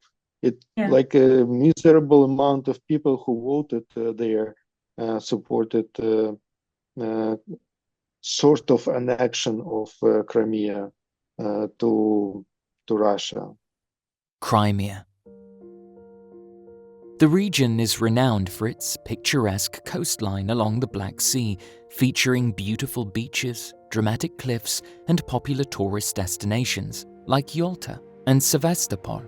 like a miserable amount of people who voted there supported sort of annexion of Crimea to Russia. Crimea. The region is renowned for its picturesque coastline along the Black Sea, featuring beautiful beaches, dramatic cliffs, and popular tourist destinations like Yalta and Sevastopol.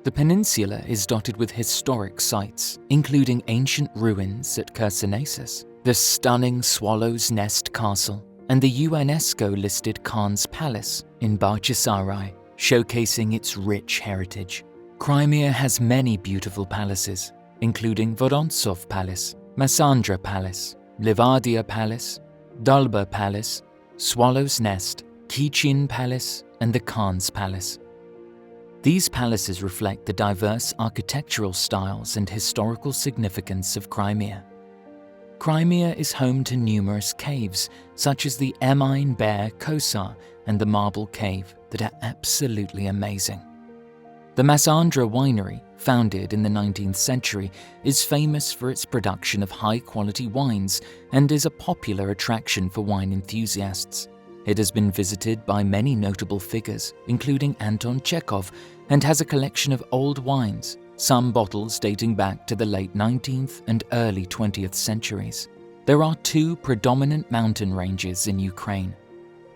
The peninsula is dotted with historic sites, including ancient ruins at Chersonesus, the stunning Swallow's Nest Castle, and the UNESCO-listed Khan's Palace in Bakhchisarai, showcasing its rich heritage. Crimea has many beautiful palaces, including Vorontsov Palace, Massandra Palace, Livadia Palace, Dolba Palace, Swallow's Nest, Kichin Palace, and the Khan's Palace. These palaces reflect the diverse architectural styles and historical significance of Crimea. Crimea is home to numerous caves, such as the Ermine Bear Kosar and the Marble Cave, that are absolutely amazing. The Massandra winery, founded in the 19th century, is famous for its production of high-quality wines and is a popular attraction for wine enthusiasts. It has been visited by many notable figures, including Anton Chekhov, and has a collection of old wines, some bottles dating back to the late 19th and early 20th centuries. There are two predominant mountain ranges in Ukraine: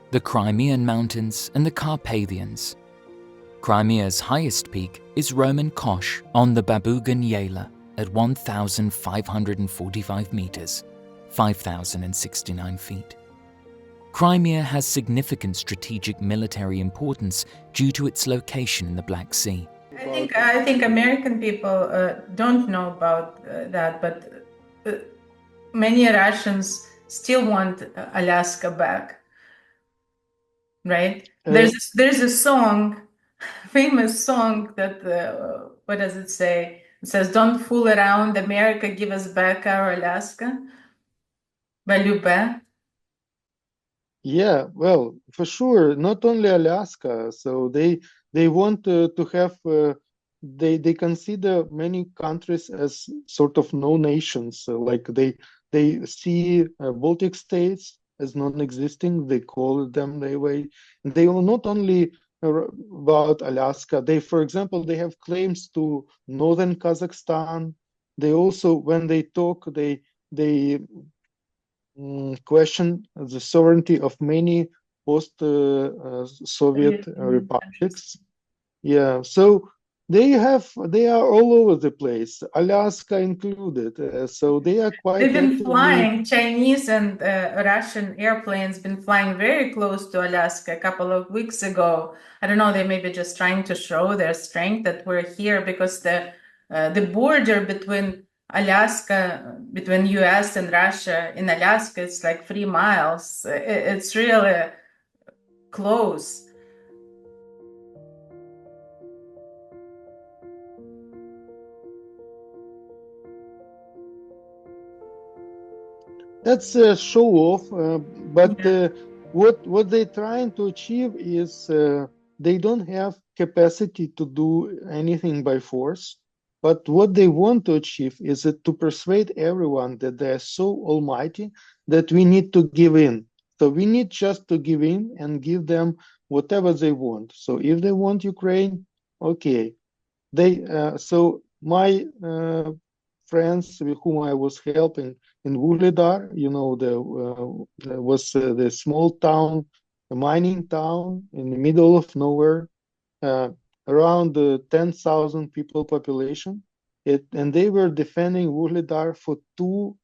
the Crimean Mountains and the Carpathians. Crimea's highest peak is Roman Kosh on the Babugan Yela at 1,545 meters, 5,069 feet. Crimea has significant strategic military importance due to its location in the Black Sea. I think American people don't know about that, but many Russians still want Alaska back, right? There's a song, famous song that what does it say? It says, "Don't fool around, America, give us back our Alaska." Balube. Yeah, well, for sure, not only Alaska. So they want to have they consider many countries as sort of no nations. So like they see Baltic states as non-existing. They call them that way. They are not only about Alaska. They, for example, they have claims to northern Kazakhstan. They also, when they talk, they question the sovereignty of many post-Soviet republics. Yeah, so they are all over the place, Alaska included. So they are quite. They've been flying. Chinese and Russian airplanes been flying very close to Alaska a couple of weeks ago. I don't know. They may be just trying to show their strength that we're here, because the border between Alaska, between US and Russia in Alaska, it's like 3 miles. It's really close. That's a show off, but what they're trying to achieve is they don't have capacity to do anything by force. But what they want to achieve is to persuade everyone that they're so almighty that we need to give in. So we need just to give in and give them whatever they want. So if they want Ukraine, okay. So my friends with whom I was helping in Vuhledar, you know, there was the small town, a mining town in the middle of nowhere, around 10,000 people population, and they were defending Vuhledar for 2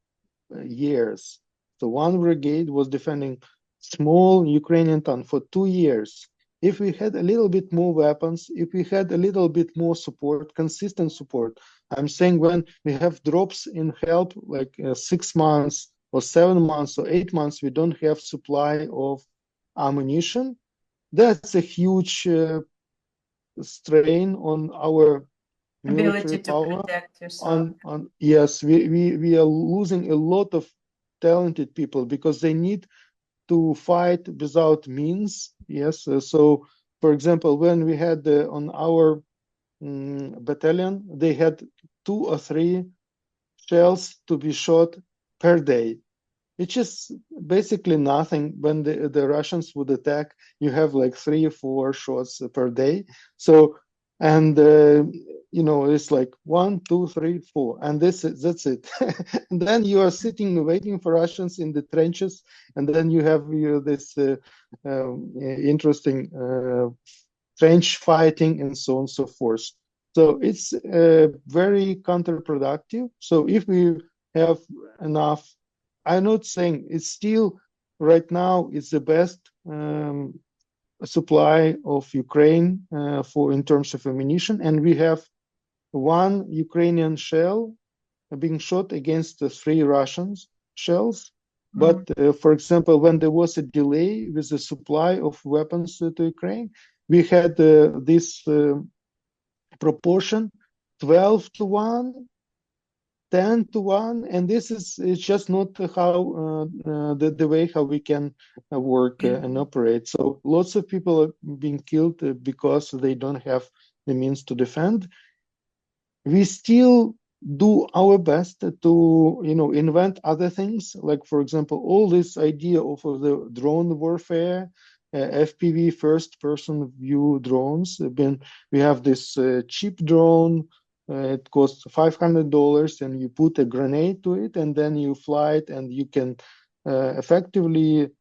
years. So one brigade was defending small Ukrainian town for 2 years. If we had a little bit more weapons, if we had a little bit more support, consistent support, I'm saying when we have drops in help, like 6 months or 7 months or 8 months, we don't have supply of ammunition, that's a huge strain on our military power. Yes, we are losing a lot of talented people because they need to fight without means. Yes, so for example, when we had on our battalion, they had 2 or 3 shells to be shot per day, which is basically nothing. When the Russians would attack, you have like 3 or 4 shots per day. So, and you know, it's like 1, 2, 3, 4, and that's it. And then you are sitting waiting for Russians in the trenches, and then you have this interesting trench fighting and so on and so forth. So it's very counterproductive. So if we have enough, I'm not saying it's still right now is the best supply of Ukraine for in terms of ammunition, and we have one Ukrainian shell being shot against the 3 Russian shells. But for example, when there was a delay with the supply of weapons to Ukraine, we had this proportion 12-1, 10-1, and this is it's just not how the way how we can work and operate. So lots of people are being killed because they don't have the means to defend. We still do our best to invent other things, like for example all this idea of the drone warfare, FPV, first person view drones. We have this cheap drone. It costs $500, and you put a grenade to it, and then you fly it, and you can effectively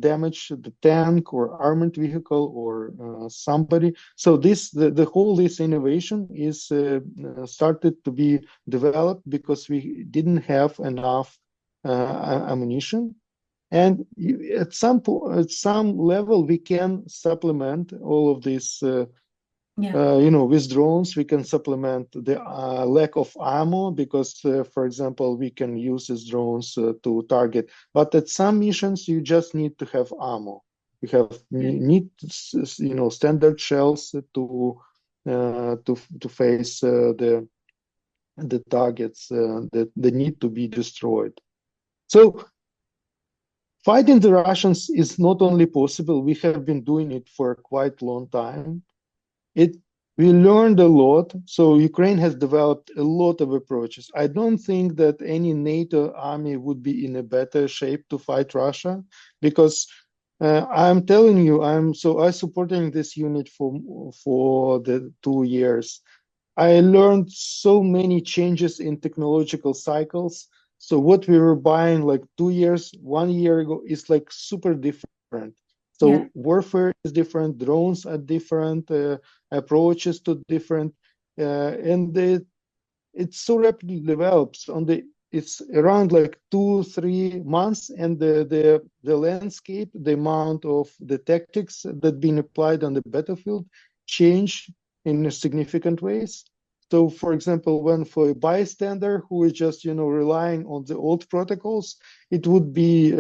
damage the tank or armored vehicle or somebody. So the whole this innovation is started to be developed because we didn't have enough ammunition, and at some level we can supplement all of this. With drones, we can supplement the lack of ammo because, for example, we can use these drones to target. But at some missions, you just need to have ammo. You need standard shells to face the targets that need to be destroyed. So fighting the Russians is not only possible. We have been doing it for a quite long time. We learned a lot. So Ukraine has developed a lot of approaches. I don't think that any NATO army would be in a better shape to fight Russia, because I'm telling you, I'm supporting this unit for the 2 years. I learned so many changes in technological cycles. So what we were buying like 2 years, 1 year ago is like super different. So warfare is different, drones are different, approaches to different, and it so rapidly develops. It's around like 2-3 months, and the landscape, the amount of the tactics that been applied on the battlefield change in significant ways. So, for example, when for a bystander who is just relying on the old protocols, it would be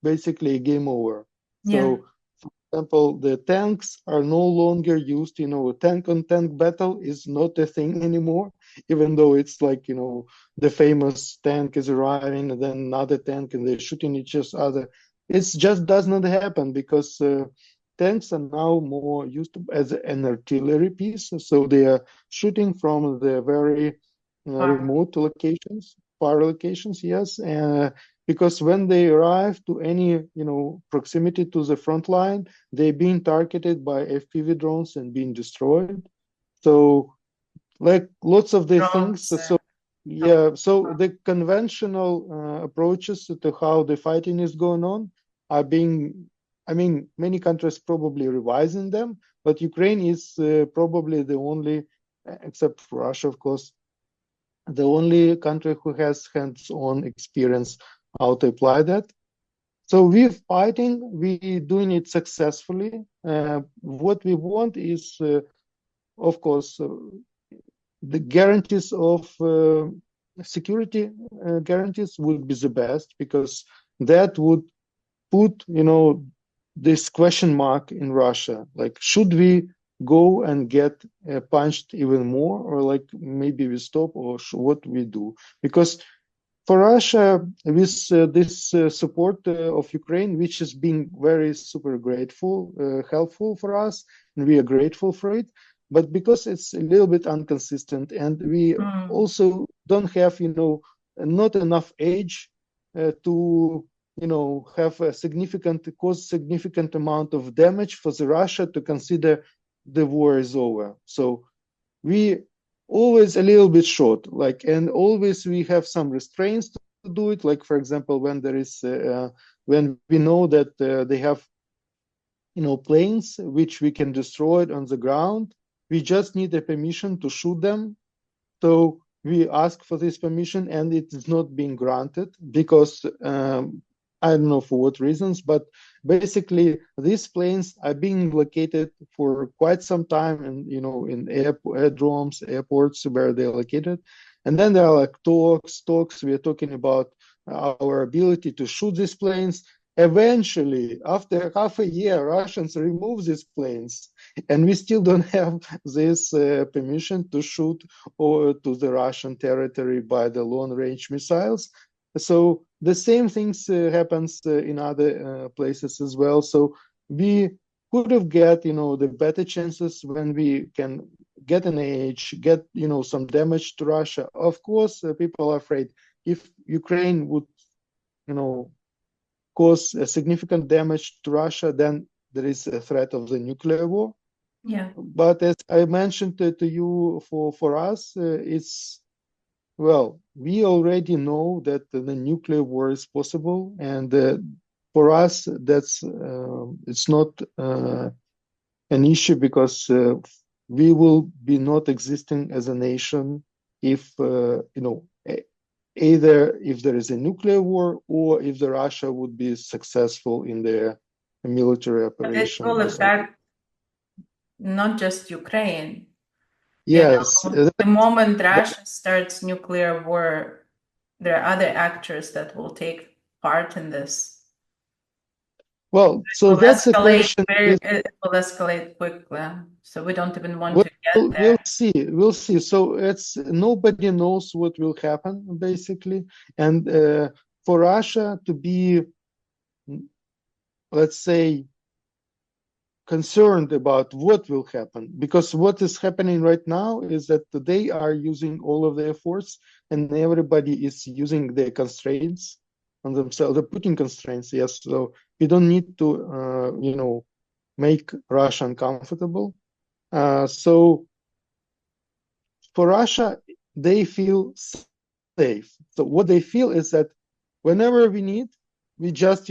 basically a game over. So, for example, the tanks are no longer used. A tank-on-tank battle is not a thing anymore, even though it's like, the famous tank is arriving and then another tank and they're shooting each other. It just does not happen because tanks are now more used as an artillery piece. So they are shooting from the very remote locations, far locations, yes. Because when they arrive to any proximity to the front line, they're being targeted by FPV drones and being destroyed. So like lots of the things. So the conventional approaches to how the fighting is going on are being, many countries probably revising them, but Ukraine is probably the only, except for Russia, of course, the only country who has hands-on experience how to apply that. So we're fighting, we're doing it successfully. What we want is, of course, the guarantees of security guarantees would be the best, because that would put, this question mark in Russia, like, should we go and get punched even more, or like maybe we stop, or what we do? Because for Russia, with this support of Ukraine, which has been very super grateful, helpful for us, and we are grateful for it, but because it's a little bit inconsistent, and we also don't have, not enough age to, have a significant amount of damage for the Russia to consider the war is over. So we always a little bit short, and always we have some restraints to do it. Like, for example, when there is, when we know that they have, planes which we can destroy on the ground, we just need a permission to shoot them. So we ask for this permission, and it is not being granted because I don't know for what reasons, but basically these planes are being located for quite some time, and in aerodromes, airports where they're located, and then there are like talks. We are talking about our ability to shoot these planes. Eventually, after half a year, Russians remove these planes, and we still don't have this permission to shoot or to the Russian territory by the long-range missiles. So the same things happens in other places as well. So we could have get the better chances when we can get an age, get some damage to Russia. Of course, people are afraid if Ukraine would cause a significant damage to Russia, then there is a threat of the nuclear war. Yeah. But as I mentioned to you, for us, we already know that the nuclear war is possible, and for us, that's it's not an issue, because we will be not existing as a nation if either if there is a nuclear war or if the Russia would be successful in their military operation. But it will affect not just Ukraine. Yes. The moment Russia starts nuclear war, there are other actors that will take part in this. Well, so that's a question. It will escalate quickly. So we don't even want to get there. We'll see. So nobody knows what will happen, basically. And for Russia to be, let's say, concerned about what will happen, because what is happening right now is that they are using all of their force, and everybody is using their constraints on themselves. They're putting constraints, yes. So we don't need to, make Russia uncomfortable. So for Russia, they feel safe. So what they feel is that whenever we need, we just,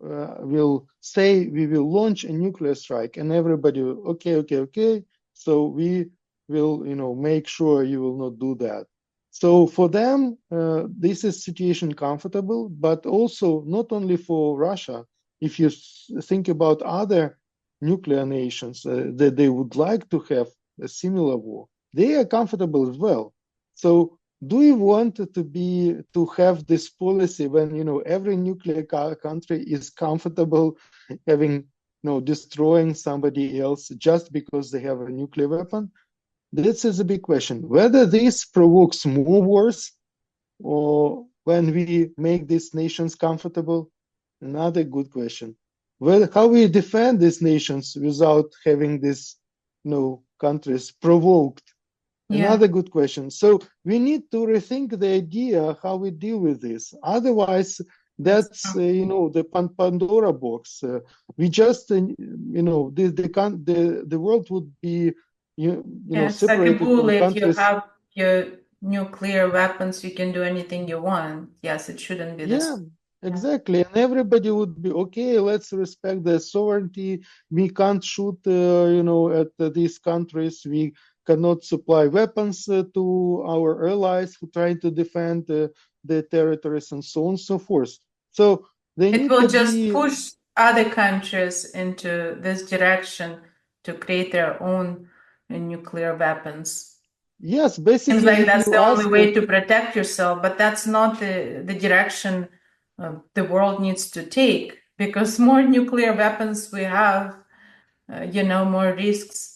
will say we will launch a nuclear strike, and everybody will, okay. So we will, make sure you will not do that. So for them, this is situation comfortable, but also not only for Russia. If you think about other nuclear nations that they would like to have a similar war, they are comfortable as well. So do we want to have this policy when every nuclear country is comfortable having destroying somebody else just because they have a nuclear weapon? This is a big question. Whether this provokes more wars, or when we make these nations comfortable, another good question. Well, how we defend these nations without having these countries provoked? Another good question. So we need to rethink the idea how we deal with this. Otherwise, that's the Pandora box. We just the world would be separated. Like a bull, if you have your nuclear weapons, you can do anything you want. Yes, it shouldn't be this. Yeah, exactly. And everybody would be okay. Let's respect their sovereignty. We can't shoot, at these countries. We cannot supply weapons to our allies who try to defend their territories, and so on and so forth. So it will just push other countries into this direction to create their own nuclear weapons. Yes, basically. Seems like that's the only way to protect yourself, but that's not the direction the world needs to take, because more nuclear weapons we have, more risks.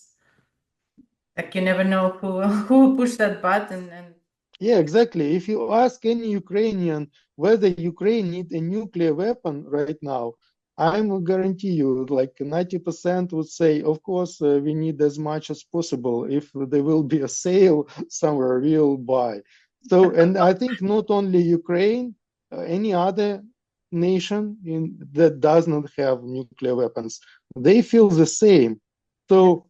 Like you never know who will push that button. And yeah, exactly. If you ask any Ukrainian whether Ukraine needs a nuclear weapon right now, I will guarantee you, like 90% would say, of course, we need as much as possible. If there will be a sale somewhere, we'll buy. So, and I think not only Ukraine, any other nation that does not have nuclear weapons, they feel the same. So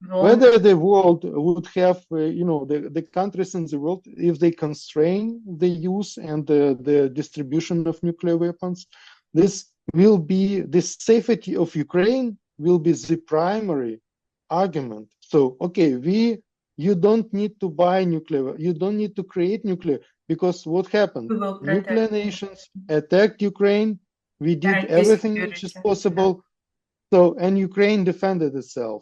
whether the world would have, the countries in the world, if they constrain the use and the distribution of nuclear weapons, this will be the safety of Ukraine will be the primary argument. So, okay, we you don't need to buy nuclear, you don't need to create nuclear, because what happened? We will Nuclear protect. nations attacked Ukraine. We did Guarantee everything which is security. possible. So, and Ukraine defended itself.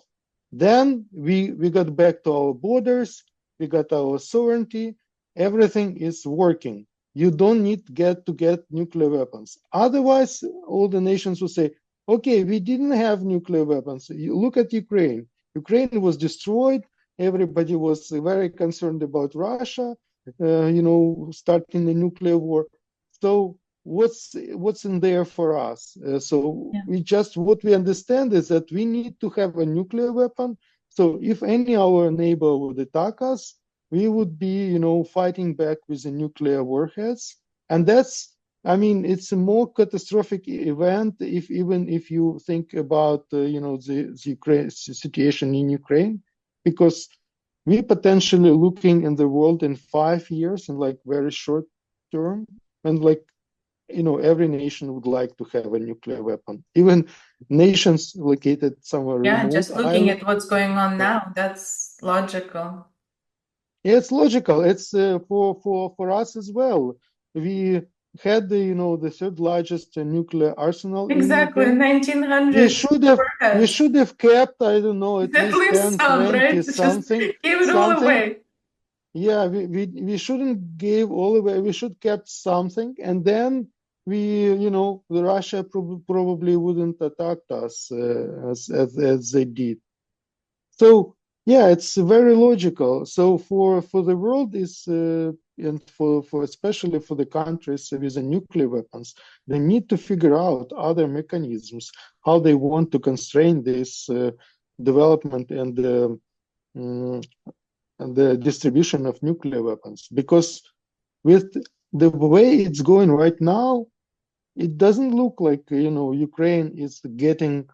Then we got back to our borders, we got our sovereignty, everything is working. You don't need to get nuclear weapons. Otherwise, all the nations will say, okay, we didn't have nuclear weapons. You look at Ukraine. Ukraine was destroyed. Everybody was very concerned about Russia, starting a nuclear war. So what's in there for us? What we understand is that we need to have a nuclear weapon. So if any our neighbor would attack us, we would be, fighting back with the nuclear warheads. And it's a more catastrophic event even if you think about, the situation in Ukraine, because we potentially looking in the world in 5 years in like very short term, and every nation would like to have a nuclear weapon, even nations located somewhere remote. Just looking at what's going on now, that's logical. Yeah, it's logical. It's for us as well. We had the third largest nuclear arsenal. Exactly, in 1900. We should have kept, I don't know, at least 10, some, 20 right? something. Just give it all away. Yeah, we shouldn't give all away. We should kept something, and then the Russia probably wouldn't attack us as they did. So yeah, it's very logical. So for the world is and for especially for the countries with the nuclear weapons, they need to figure out other mechanisms how they want to constrain this development and the distribution of nuclear weapons, because with the way it's going right now, it doesn't look like Ukraine is getting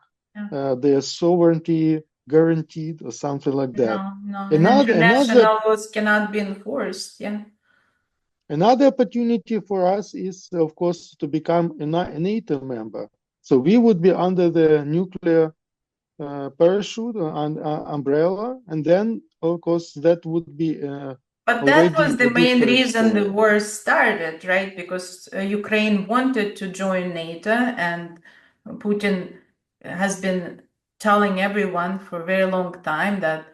their sovereignty guaranteed or something like that. No. International laws cannot be enforced. Yeah. Another opportunity for us is, of course, to become a NATO member. So we would be under the nuclear parachute and umbrella, and then of course that would be but that was the main reason the war started, right? Because Ukraine wanted to join NATO, and Putin has been telling everyone for a very long time that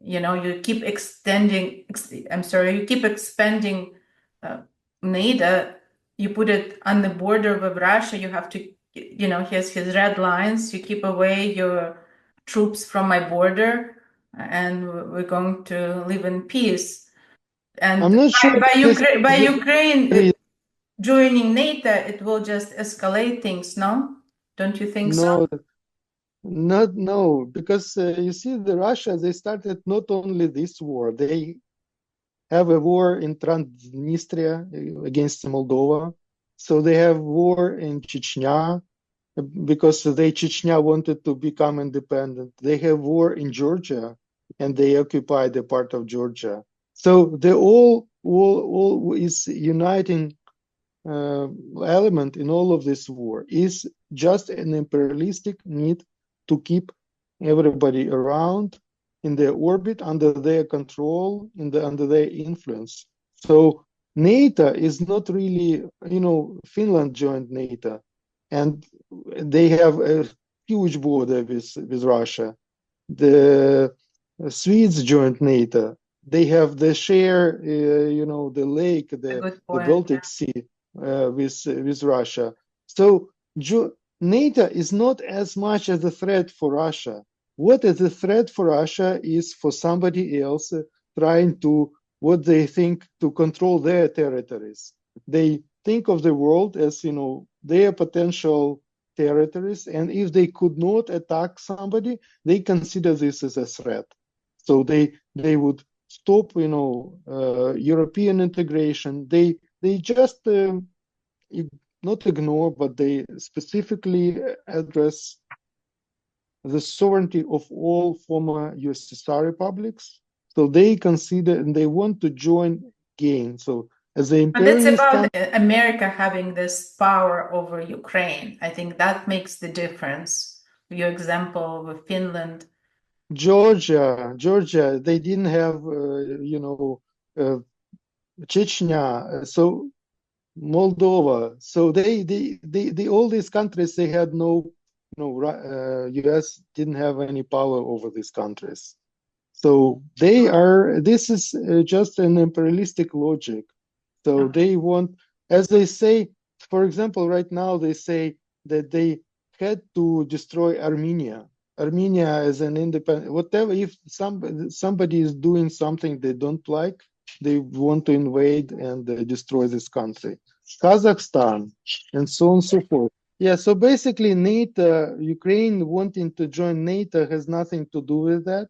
you keep expanding NATO, you put it on the border with Russia, you have to he has his red lines, you keep away your troops from my border, and we're going to live in peace. And I'm not sure by Ukraine joining NATO, it will just escalate things, no? Don't you think so? No, because you see, the Russia, they started not only this war, they have a war in Transnistria against Moldova. So they have war in Chechnya because Chechnya wanted to become independent. They have war in Georgia, and they occupy the part of Georgia. So the all is uniting element in all of this war is just an imperialistic need to keep everybody around in their orbit, under their control, under their influence. So NATO is not really, Finland joined NATO, and they have a huge border with Russia. The Swedes joined NATO. They have the share, the lake, the Baltic Sea with Russia. So NATO is not as much as a threat for Russia. What is a threat for Russia is for somebody else trying to, what they think, to control their territories. They think of the world as, their potential territories, and if they could not attack somebody, they consider this as a threat. So they would stop, European integration. They just not ignore, but they specifically address the sovereignty of all former USSR republics. So they consider and they want to join again. So as the imperialist, but that's about America having this power over Ukraine. I think that makes the difference. Your example with Finland. Georgia, they didn't have, Chechnya, so Moldova. So they all these countries, they had US didn't have any power over these countries. So this is just an imperialistic logic. So they want, as they say, for example, right now they say that they had to destroy Armenia. Armenia is an independent, whatever, if somebody is doing something they don't like, they want to invade and destroy this country. Kazakhstan, and so on and so forth. Yeah, so basically NATO, Ukraine wanting to join NATO has nothing to do with that.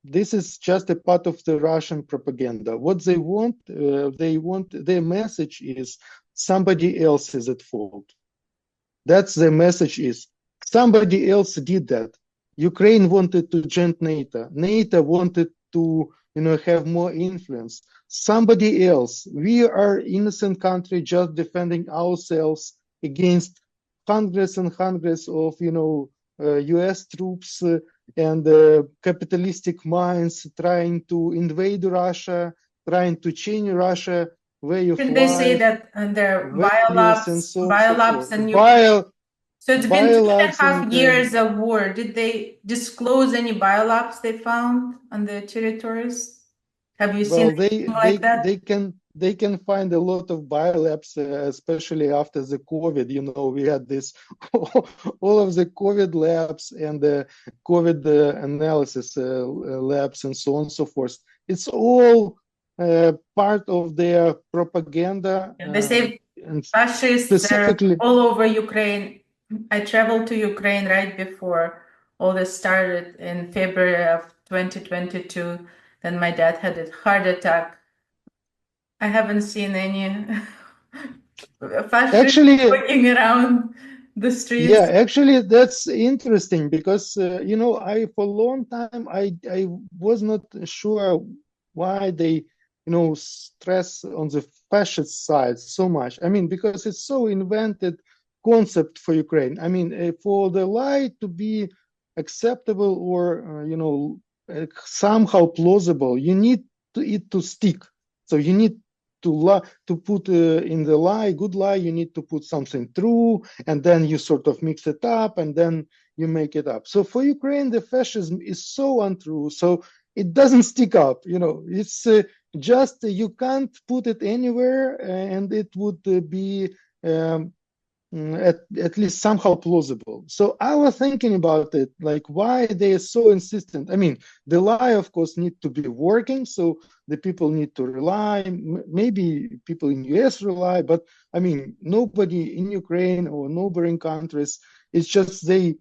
This is just a part of the Russian propaganda. What they want, their message is somebody else is at fault. That's the message is. Somebody else did that. Ukraine wanted to join NATO. NATO wanted to, have more influence. Somebody else. We are innocent country just defending ourselves against hundreds and hundreds of, US troops and capitalistic minds trying to invade Russia, trying to change Russia way of Did life. they say that there are values and biolabs in Bio, Ukraine? So it's been biolabs in 2.5 Ukraine. years of war. Did they disclose any biolabs they found on the territories? Have you seen Well, anything like that? they can find a lot of biolabs, especially after the COVID. We had this all of the COVID labs and the COVID analysis labs and so on and so forth. It's all part of their propaganda. They say And fascists specifically, are all over Ukraine. I traveled to Ukraine right before all this started in February of 2022. Then my dad had a heart attack. I haven't seen any fascists actually, walking around the streets. yeah, actually, that's interesting because I for a long time I was not sure why they stress on the fascist side so much. I mean, because it's so invented concept for Ukraine. I mean, for the lie to be acceptable or somehow plausible, you need it to stick. So you need to put in the lie, good lie, you need to put something true, and then you sort of mix it up, and then you make it up. So for Ukraine, the fascism is so untrue, so it doesn't stick up. It's just you can't put it anywhere, and it would be at least somehow plausible. So I was thinking about it, like why they are so insistent. I mean, the lie, of course, need to be working, so the people need to rely. Maybe people in US rely, but I mean, nobody in Ukraine or neighboring countries. It's just they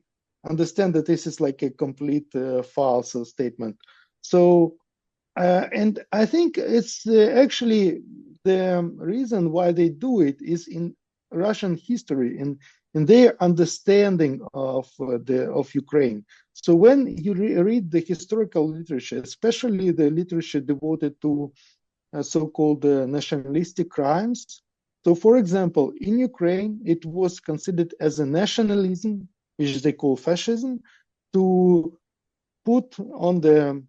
understand that this is like a complete false statement. So, and I think it's actually the reason why they do it is in Russian history and in their understanding of Ukraine. So when you read the historical literature, especially the literature devoted to so-called nationalistic crimes. So, for example, in Ukraine, it was considered as a nationalism, which they call fascism, to put on the,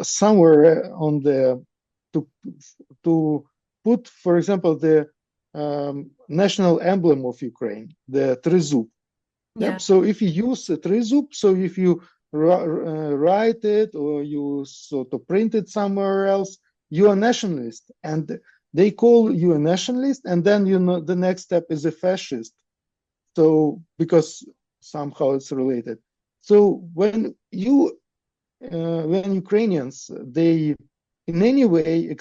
somewhere on the, to put, for example, the national emblem of Ukraine, the trezub. Yeah. Yep. So if you use a trezub, so if you write it or you sort of print it somewhere else, you are nationalist, and they call you a nationalist, and then the next step is a fascist. So because somehow it's related. So when Ukrainians they in any way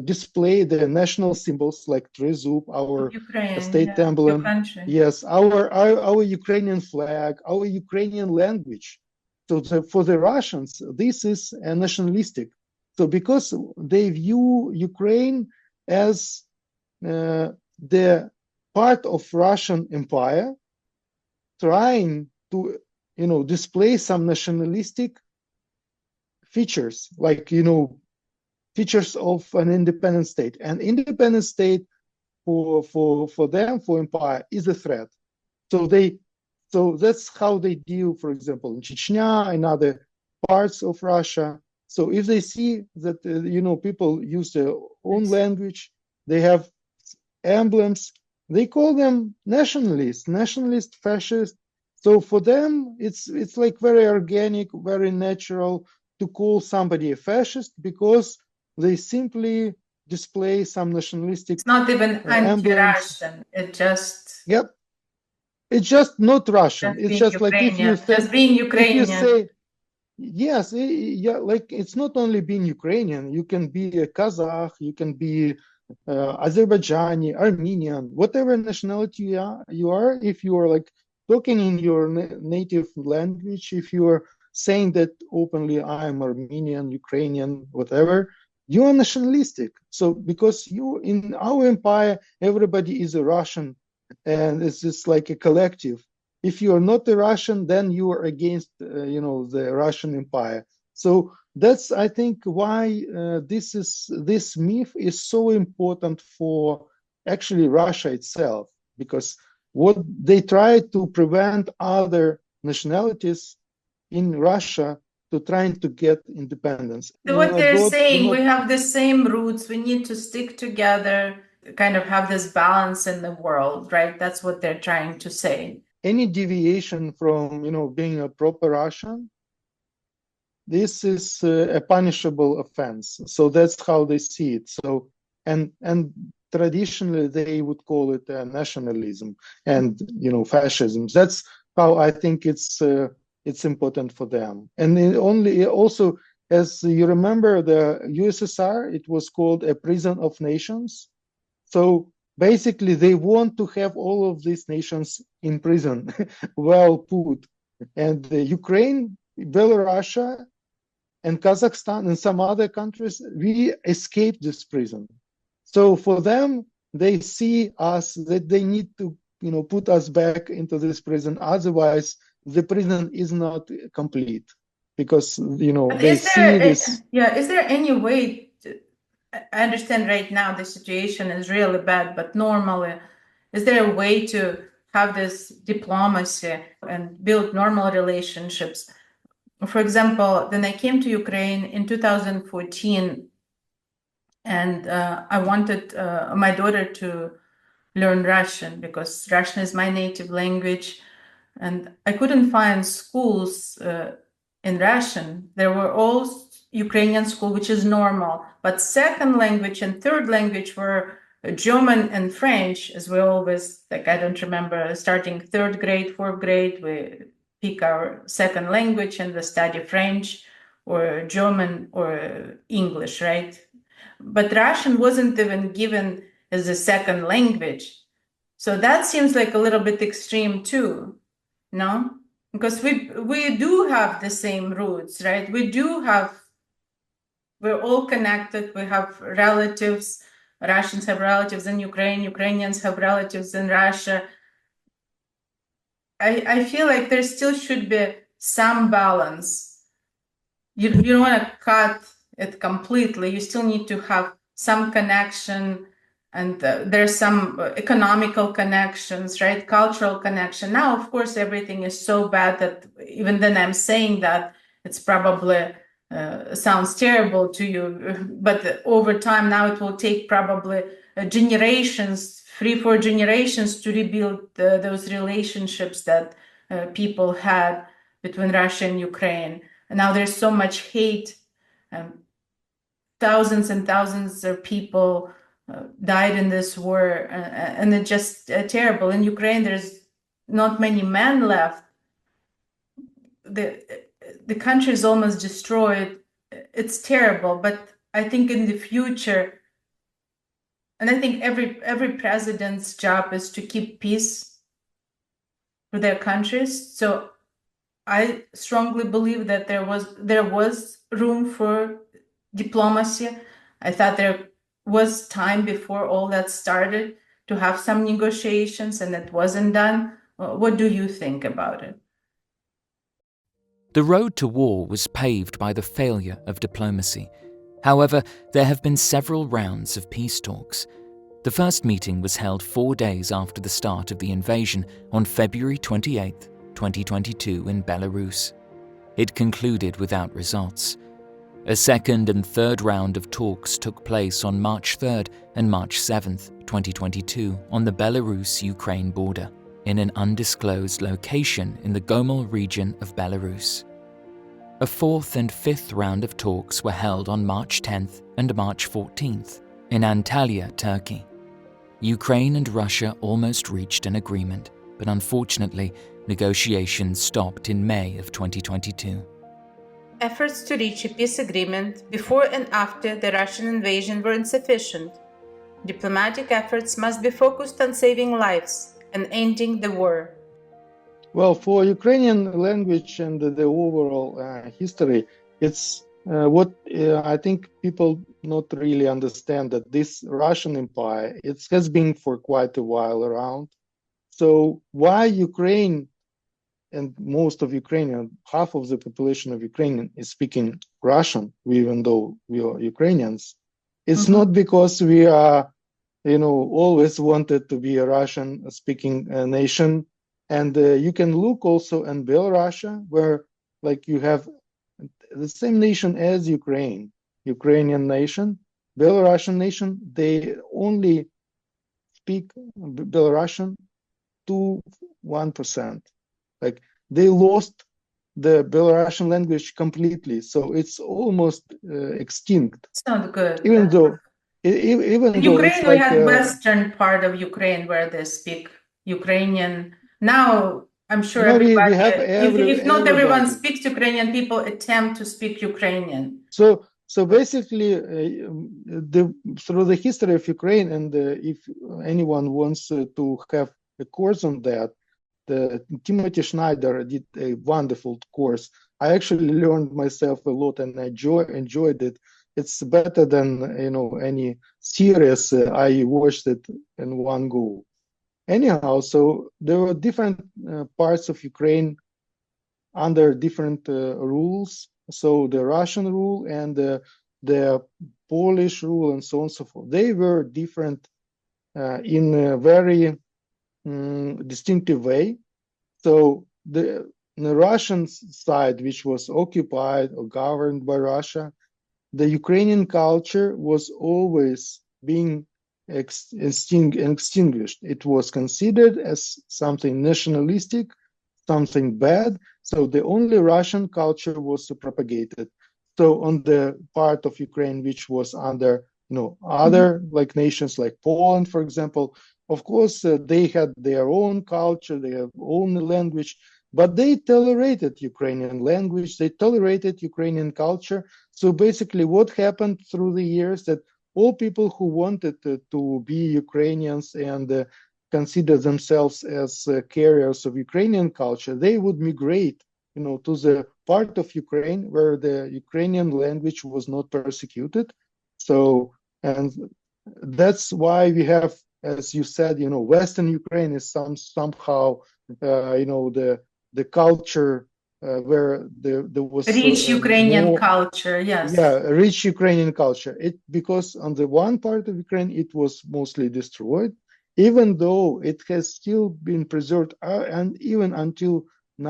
display the national symbols like trezub, our Ukraine, state emblem, yes, our Ukrainian flag, our Ukrainian language. So for the Russians, this is nationalistic. So because they view Ukraine as the part of Russian Empire, trying to display some nationalistic features, like features of an independent state. An independent state for them, for empire, is a threat. So they So that's how they deal, for example, in Chechnya and other parts of Russia. So if they see that people use their own language, they have emblems, they call them nationalist, fascist. So for them, it's like very organic, very natural to call somebody a fascist because they simply display some nationalistic It's not even emblems. anti-Russian. It just Yep, it's just not Russian. It's being just like if you Ukrainian. say, Just being if you Ukrainian. say, yes, yeah, like it's not only being Ukrainian. You can be a Kazakh, you can be Azerbaijani, Armenian, whatever nationality you are. If you are like talking in your native language, if you are saying that openly, I'm Armenian, Ukrainian, whatever, you are nationalistic. So because you in our empire, everybody is a Russian, and it's just like a collective. If you are not a Russian, then you are against, the Russian Empire. So that's, I think, why this myth is so important for actually Russia itself, because what they try to prevent other nationalities in Russia to trying to get independence. So what they're God, saying, we have the same roots. We need to stick together, kind of have this balance in the world, right? That's what they're trying to say. Any deviation from being a proper Russian, this is a punishable offense. So that's how they see it. So and traditionally they would call it nationalism and fascism. That's how I think it's important for them. And also, as you remember, the USSR, it was called a prison of nations. So basically, they want to have all of these nations in prison, well put. And Ukraine, Belarus, and Kazakhstan, and some other countries, we escaped this prison. So for them, they see us that they need to, put us back into this prison. Otherwise, the prison is not complete because they see this. Yeah, is there any way? I understand right now the situation is really bad, but normally, is there a way to have this diplomacy and build normal relationships? For example, when I came to Ukraine in 2014, and I wanted my daughter to learn Russian because Russian is my native language, and I couldn't find schools in Russian. There were all Ukrainian school, which is normal, but second language and third language were German and French, as we always, like, I don't remember, starting third grade, fourth grade, we pick our second language and we study French or German or English, right? But Russian wasn't even given as a second language. So that seems like a little bit extreme too, no? Because we do have the same roots, right? We're all connected. We have relatives. Russians have relatives in Ukraine. Ukrainians have relatives in Russia. I feel like there still should be some balance. You don't want to cut it completely. You still need to have some connection, and there's some economical connections, right? Cultural connection. Now, of course, everything is so bad that even then I'm saying that it's probably sounds terrible to you, but over time now it will take probably generations, 3-4 generations to rebuild those relationships that people had between Russia and Ukraine. And now there's so much hate. Thousands and thousands of people died in this war, and it's just terrible. In Ukraine, there's not many men left. The country is almost destroyed. It's terrible, but I think in the future, and I think every president's job is to keep peace for their countries. So I strongly believe that there was room for diplomacy. I thought there was time before all that started to have some negotiations, and it wasn't done. What do you think about it? The road to war was paved by the failure of diplomacy. However, there have been several rounds of peace talks. The first meeting was held 4 days after the start of the invasion on February 28, 2022 in Belarus. It concluded without results. A second and third round of talks took place on March 3rd and March 7th, 2022 on the Belarus-Ukraine border, in an undisclosed location in the Gomel region of Belarus. A fourth and fifth round of talks were held on March 10th and March 14th in Antalya, Turkey. Ukraine and Russia almost reached an agreement, but unfortunately, negotiations stopped in May of 2022. Efforts to reach a peace agreement before and after the Russian invasion were insufficient. Diplomatic efforts must be focused on saving lives and ending the war. Well, for Ukrainian language and the overall history, it's what I think people not really understand, that this Russian Empire, it has been for quite a while around. So why Ukraine and most of Ukrainian, half of the population of Ukraine is speaking Russian, even though we are Ukrainians, it's not because we are, always wanted to be a Russian-speaking nation. And you can look also in Belarus, where like you have the same nation as Ukraine, Ukrainian nation, Belarusian nation, they only speak Belarusian to 1%. Like they lost the Belarusian language completely, so it's almost extinct. It's not good. Even though Ukraine, it's we like had western part of Ukraine where they speak Ukrainian. Now, I'm sure everybody, we have if not everyone everybody. speaks Ukrainian, people attempt to speak Ukrainian. So basically, through the history of Ukraine, and if anyone wants to have a course on that, Timothy Schneider did a wonderful course. I actually learned myself a lot, and I enjoyed it. It's better than any series. I watched it in one go. Anyhow, so there were different parts of Ukraine under different rules. So the Russian rule and the Polish rule and so on and so forth, they were different in a very distinctive way. So the Russian side, which was occupied or governed by Russia, the Ukrainian culture was always being extinguished. It was considered as something nationalistic, something bad. So the only Russian culture was propagated. So on the part of Ukraine, which was under other like nations like Poland, for example, of course they had their own culture, their own language, but they tolerated Ukrainian language, they tolerated Ukrainian culture. So basically what happened through the years, that all people who wanted to be Ukrainians and consider themselves as carriers of Ukrainian culture, they would migrate, to the part of Ukraine where the Ukrainian language was not persecuted. So, and that's why we have, as you said, Western Ukraine is somehow, the culture where there was rich Ukrainian culture, yes. Yeah, rich Ukrainian culture. Because on the one part of Ukraine, it was mostly destroyed, even though it has still been preserved, and even until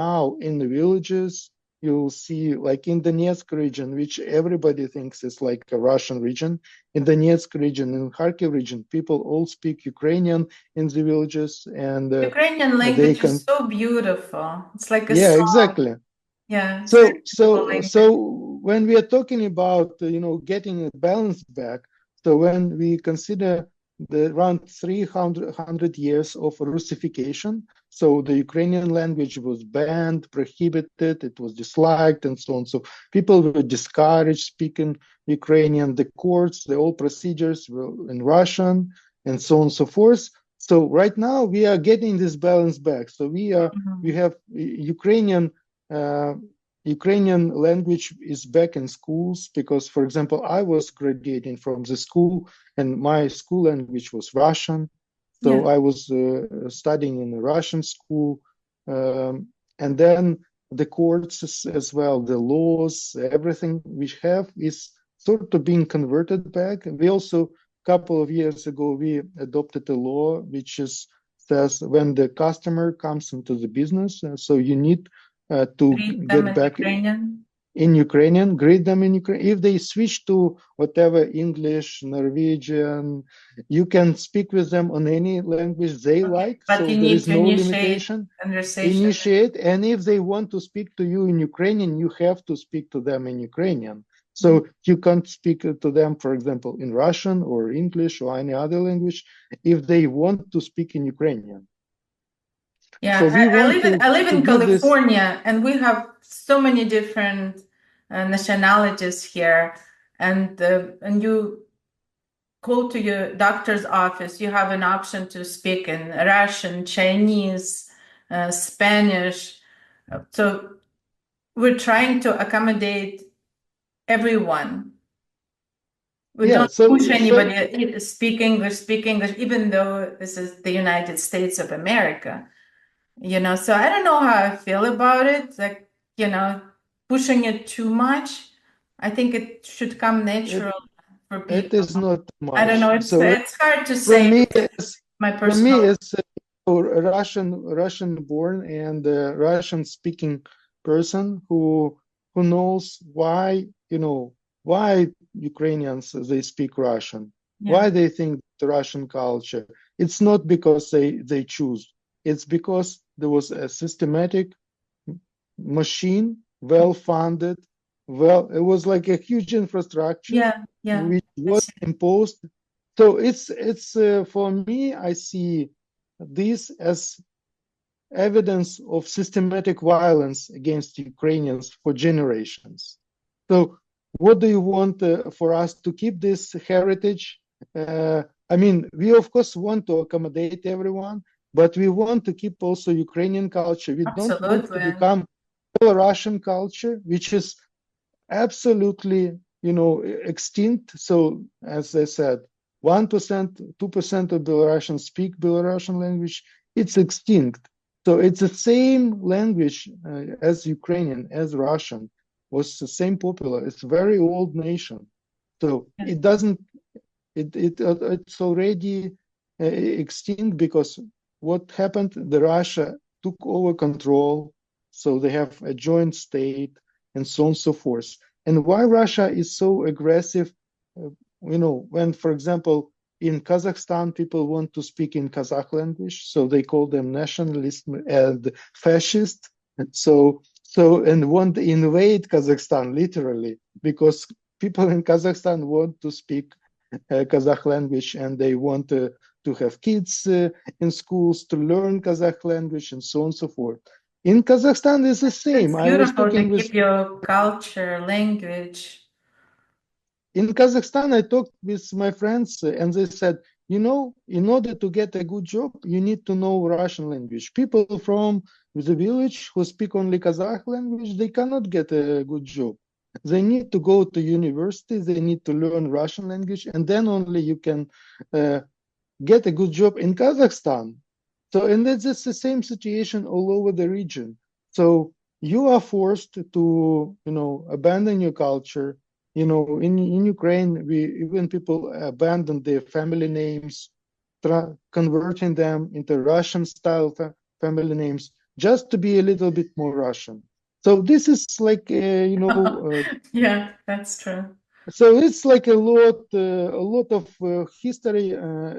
now in the villages, you'll see, like in the Donetsk region, which everybody thinks is like a Russian region. In the Donetsk region, in Kharkiv region, people all speak Ukrainian in the villages, and Ukrainian language is so beautiful. It's like a song. Exactly. Yeah. So when we are talking about getting a balance back, so when we consider the around 300 years of Russification, so the Ukrainian language was banned, prohibited, it was disliked, and so on. So people were discouraged speaking Ukrainian. The courts, the all procedures were in Russian, and so on and so forth. So right now we are getting this balance back. So we have Ukrainian language is back in schools, because, for example, I was graduating from the school and my school language was Russian. So I was studying in a Russian school. And then the courts as well, the laws, everything we have is sort of being converted back. We also, a couple of years ago, we adopted a law which is says when the customer comes into the business, so you need to Read them get in back Ukrainian. in Ukrainian, greet them in Ukrainian. If they switch to whatever English, Norwegian, you can speak with them on any language they like. But So you there need is to no initiate limitation. conversation. Initiate, and if they want to speak to you in Ukrainian, you have to speak to them in Ukrainian. So you can't speak to them, for example, in Russian or English or any other language if they want to speak in Ukrainian. Yeah, So we want I live in give this. California, and we have so many different nationalities here. And you go to your doctor's office, you have an option to speak in Russian, Chinese, Spanish. So we're trying to accommodate everyone. We Yeah, don't push anybody to speak English, even though this is the United States of America. You know, so I don't know how I feel about it. Like, you know, pushing it too much. I think it should come natural for It people. is not much. I don't know. It's hard to from say. me, My from me, personal. it's Russian born and Russian speaking person who knows why, you know, why Ukrainians they speak Russian, why they think the Russian culture. It's not because they choose. It's because there was a systematic machine, well funded, it was like a huge infrastructure which was imposed. So it's for me, I see this as evidence of systematic violence against Ukrainians for generations. So what do you want for us to keep this heritage? I mean, we of course want to accommodate everyone, but we want to keep also Ukrainian culture. We don't want to become Russian culture, which is absolutely, you know, extinct. So as I said, 1%, 2% of Belarusians speak Belarusian language. It's extinct. So it's the same language as Ukrainian, as Russian, was the same popular. It's a very old nation. So it doesn't, it's already extinct because what happened, the Russia took over control. So they have a joint state and so on and so forth. And why Russia is so aggressive, you know, when, for example, in Kazakhstan, people want to speak in Kazakh language, so they call them nationalist and fascist. And want to invade Kazakhstan, literally, because people in Kazakhstan want to speak Kazakh language and they want to have kids in schools to learn Kazakh language and so on and so forth. In Kazakhstan, it's the same. It's beautiful to keep your culture, language. In Kazakhstan, I talked with my friends and they said, you know, in order to get a good job, you need to know Russian language. People from the village who speak only Kazakh language, they cannot get a good job. They need to go to university, they need to learn Russian language, and then only you can get a good job in Kazakhstan. So, and it's the same situation all over the region. So you are forced to, you know, abandon your culture. You know, in Ukraine, even people abandon their family names, converting them into Russian-style family names, just to be a little bit more Russian. So this is like, you know, yeah, that's true. So it's like a lot of history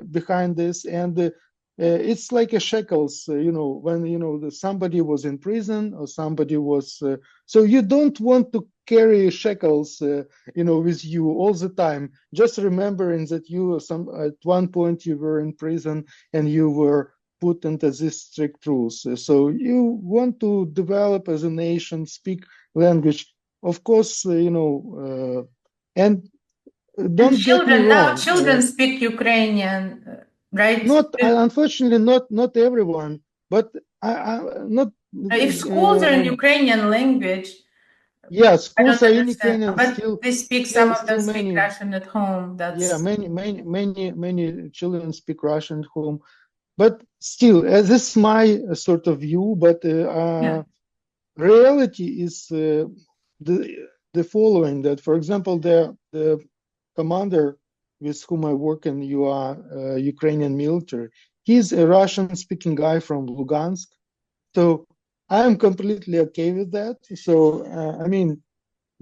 behind this, and it's like a shackles. You know, when you know somebody was in prison or somebody was. So you don't want to carry shackles, you know, with you all the time. Just remembering that you at one point you were in prison and you were put into these strict rules. So you want to develop as a nation, speak language. Of course, you know. And don't get me wrong. Now children speak Ukrainian, right? Not unfortunately, not everyone, but not. If schools are in Ukrainian language, yeah, schools are in understand. Ukrainian But still. they speak. Some of them speak Many, Russian at home. That's yeah, many children speak Russian at home, but still, this is my sort of view. But reality is the following: that, for example, the commander with whom I work in Ukrainian military, he's a Russian-speaking guy from Lugansk. So I'm completely okay with that. So, I mean,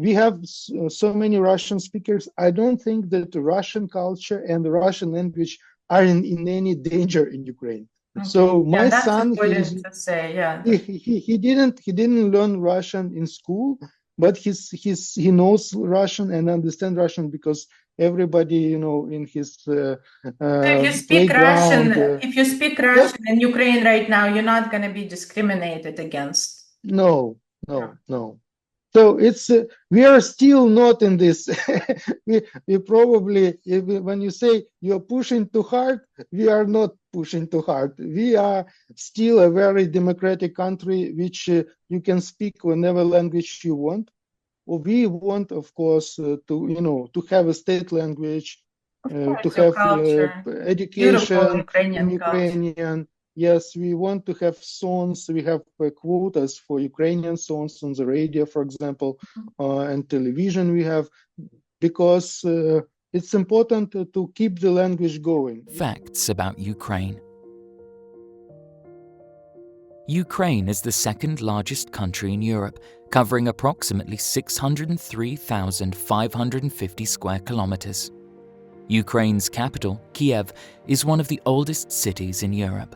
we have so many Russian speakers. I don't think that the Russian culture and the Russian language are in any danger in Ukraine. Okay. So Yeah, my that's son, important to say. Yeah. he didn't learn Russian in school, but he knows Russian and understand Russian because everybody, you know, in his So if you speak playground. Russian, if you speak Russian in Ukraine right now, you're not going to be discriminated against. No, no, no. So it's we are still not in this. we probably, when you say you're pushing too hard, we are not pushing too hard. We are still a very democratic country, which you can speak whatever language you want. Or we want, of course, to have a state language, to Course, your have culture, beautiful education in Ukrainian culture. Ukrainian. Yes, we want to have songs. We have quotas for Ukrainian songs on the radio, for example, and television we have, because it's important to keep the language going. Facts about Ukraine. Ukraine is the second largest country in Europe, covering approximately 603,550 square kilometers. Ukraine's capital, Kiev, is one of the oldest cities in Europe.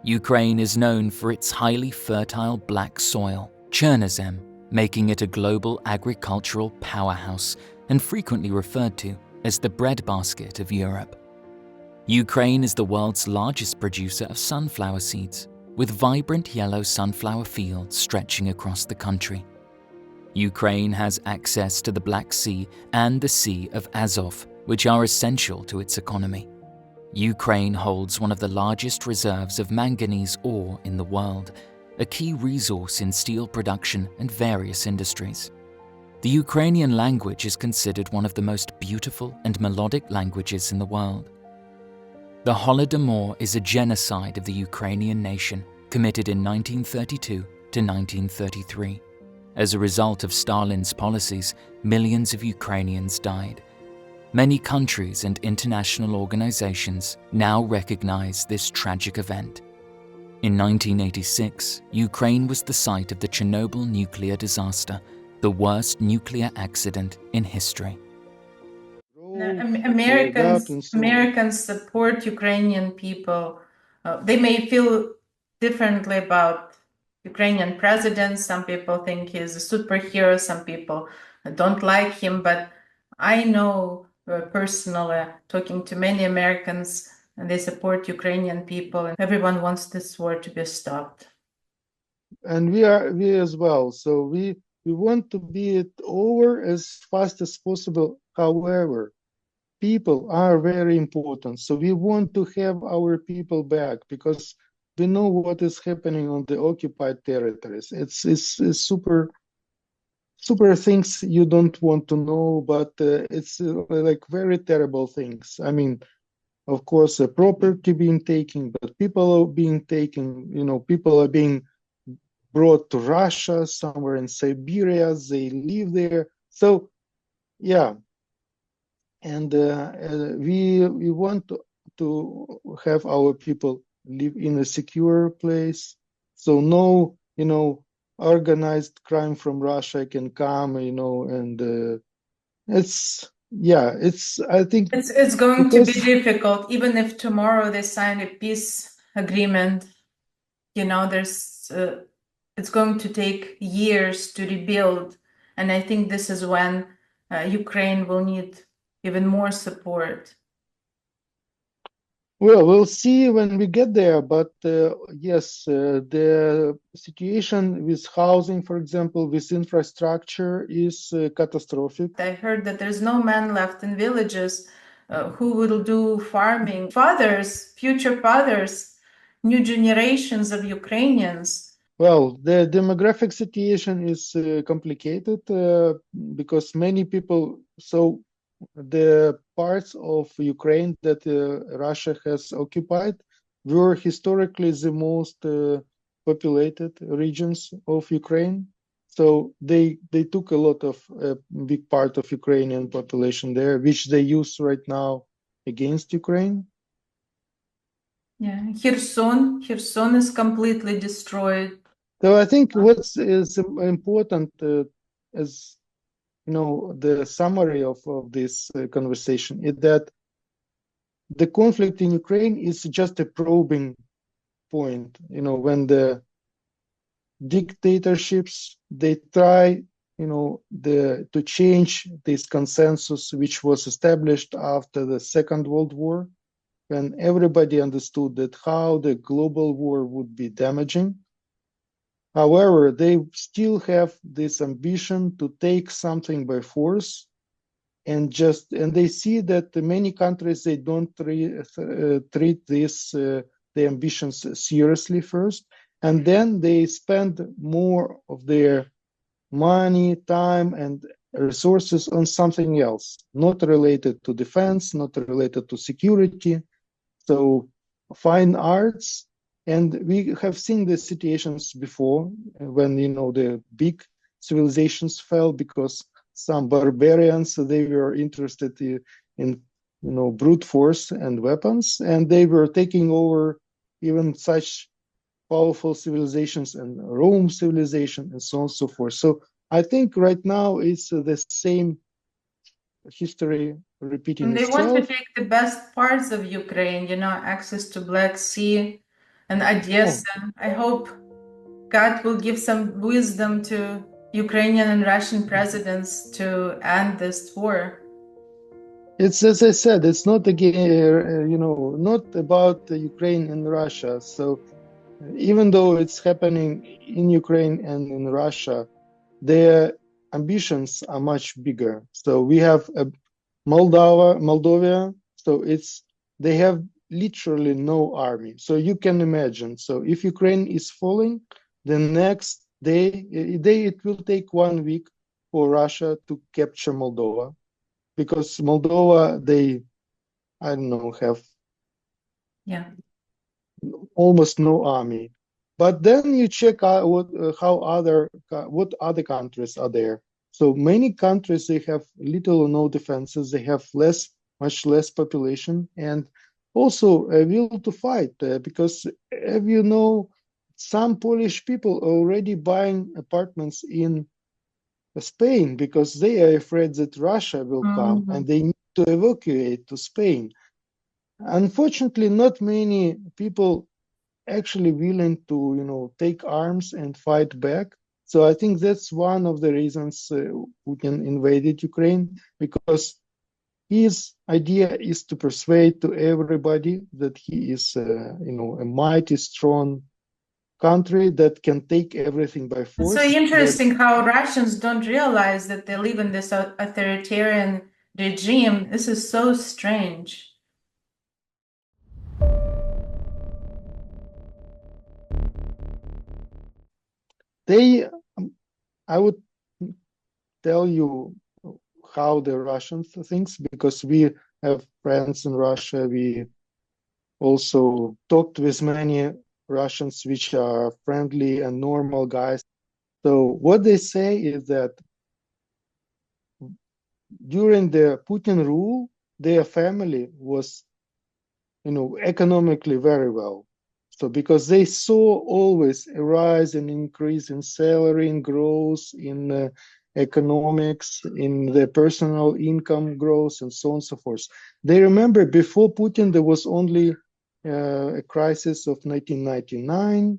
Ukraine is known for its highly fertile black soil, Chernozem, making it a global agricultural powerhouse and frequently referred to as the breadbasket of Europe. Ukraine is the world's largest producer of sunflower seeds, with vibrant yellow sunflower fields stretching across the country. Ukraine has access to the Black Sea and the Sea of Azov, which are essential to its economy. Ukraine holds one of the largest reserves of manganese ore in the world, a key resource in steel production and various industries. The Ukrainian language is considered one of the most beautiful and melodic languages in the world. The Holodomor is a genocide of the Ukrainian nation committed in 1932 to 1933. As a result of Stalin's policies, millions of Ukrainians died. Many countries and international organizations now recognize this tragic event. In 1986, Ukraine was the site of the Chernobyl nuclear disaster, the worst nuclear accident in history. Americans support Ukrainian people. They may feel differently about Ukrainian president. Some people think he's a superhero. Some people don't like him. But I know personally, talking to many Americans, and they support Ukrainian people, and everyone wants this war to be stopped. And we as well. So we want to be it over as fast as possible. However, people are very important. So we want to have our people back because we know what is happening on the occupied territories. It's super things you don't want to know, but it's like very terrible things. I mean, of course, property being taken, but people are being taken. You know, people are being brought to Russia, somewhere in Siberia. They live there. So, yeah. And we want to have our people live in a secure place, so no, organized crime from Russia can come, and I think it's going to be difficult, even if tomorrow they sign a peace agreement. There's it's going to take years to rebuild, and I think this is when Ukraine will need even more support. Well, we'll see when we get there, but yes, the situation with housing, for example, with infrastructure is catastrophic. I heard that there's no man left in villages who will do farming. Future fathers, new generations of Ukrainians. Well, the demographic situation is complicated because many people, the parts of Ukraine that Russia has occupied were historically the most populated regions of Ukraine. So they took a lot of big part of Ukrainian population there, which they use right now against Ukraine. Yeah, Kherson is completely destroyed. So I think what's is important as the summary of this conversation is that the conflict in Ukraine is just a probing point. When the dictatorships, they try to change this consensus which was established after the Second World War, when everybody understood that how the global war would be damaging. However, they still have this ambition to take something by force, and they see that many countries, they don't treat the ambitions seriously first, and then they spend more of their money, time, and resources on something else, not related to defense, not related to security. So fine arts, and we have seen the situations before when the big civilizations fell because some barbarians, they were interested in brute force and weapons, and they were taking over even such powerful civilizations and Rome civilization and so on and so forth. So I think right now it's the same history repeating And they want to itself. take the best parts of Ukraine, access to Black Sea and Odessa. I hope God will give some wisdom to Ukrainian and Russian presidents to end this war. It's, as I said, it's not again, not about Ukraine and Russia. So even though it's happening in Ukraine and in Russia, their ambitions are much bigger. So we have Moldova. So they have literally no army. So you can imagine. So if Ukraine is falling, the next day it will take 1 week for Russia to capture Moldova, because Moldova, have almost no army. But then you check out what other countries are there. So many countries, they have little or no defenses. They have much less population, and also a will to fight. Because as you know, some Polish people are already buying apartments in Spain because they are afraid that Russia will come and they need to evacuate to Spain. Unfortunately, not many people actually willing to take arms and fight back. So I think that's one of the reasons Putin invaded Ukraine, because his idea is to persuade to everybody that he is a mighty, strong country that can take everything by force. It's so interesting how Russians don't realize that they live in this authoritarian regime. This is so strange. I would tell you how the Russians think, because we have friends in Russia. We also talked with many Russians which are friendly and normal guys. So what they say is that during the Putin rule, their family was, economically very well. So because they saw always a rise and increase in salary and growth in economics, in the personal income growth, and so on and so forth. They remember before Putin, there was only a crisis of 1999.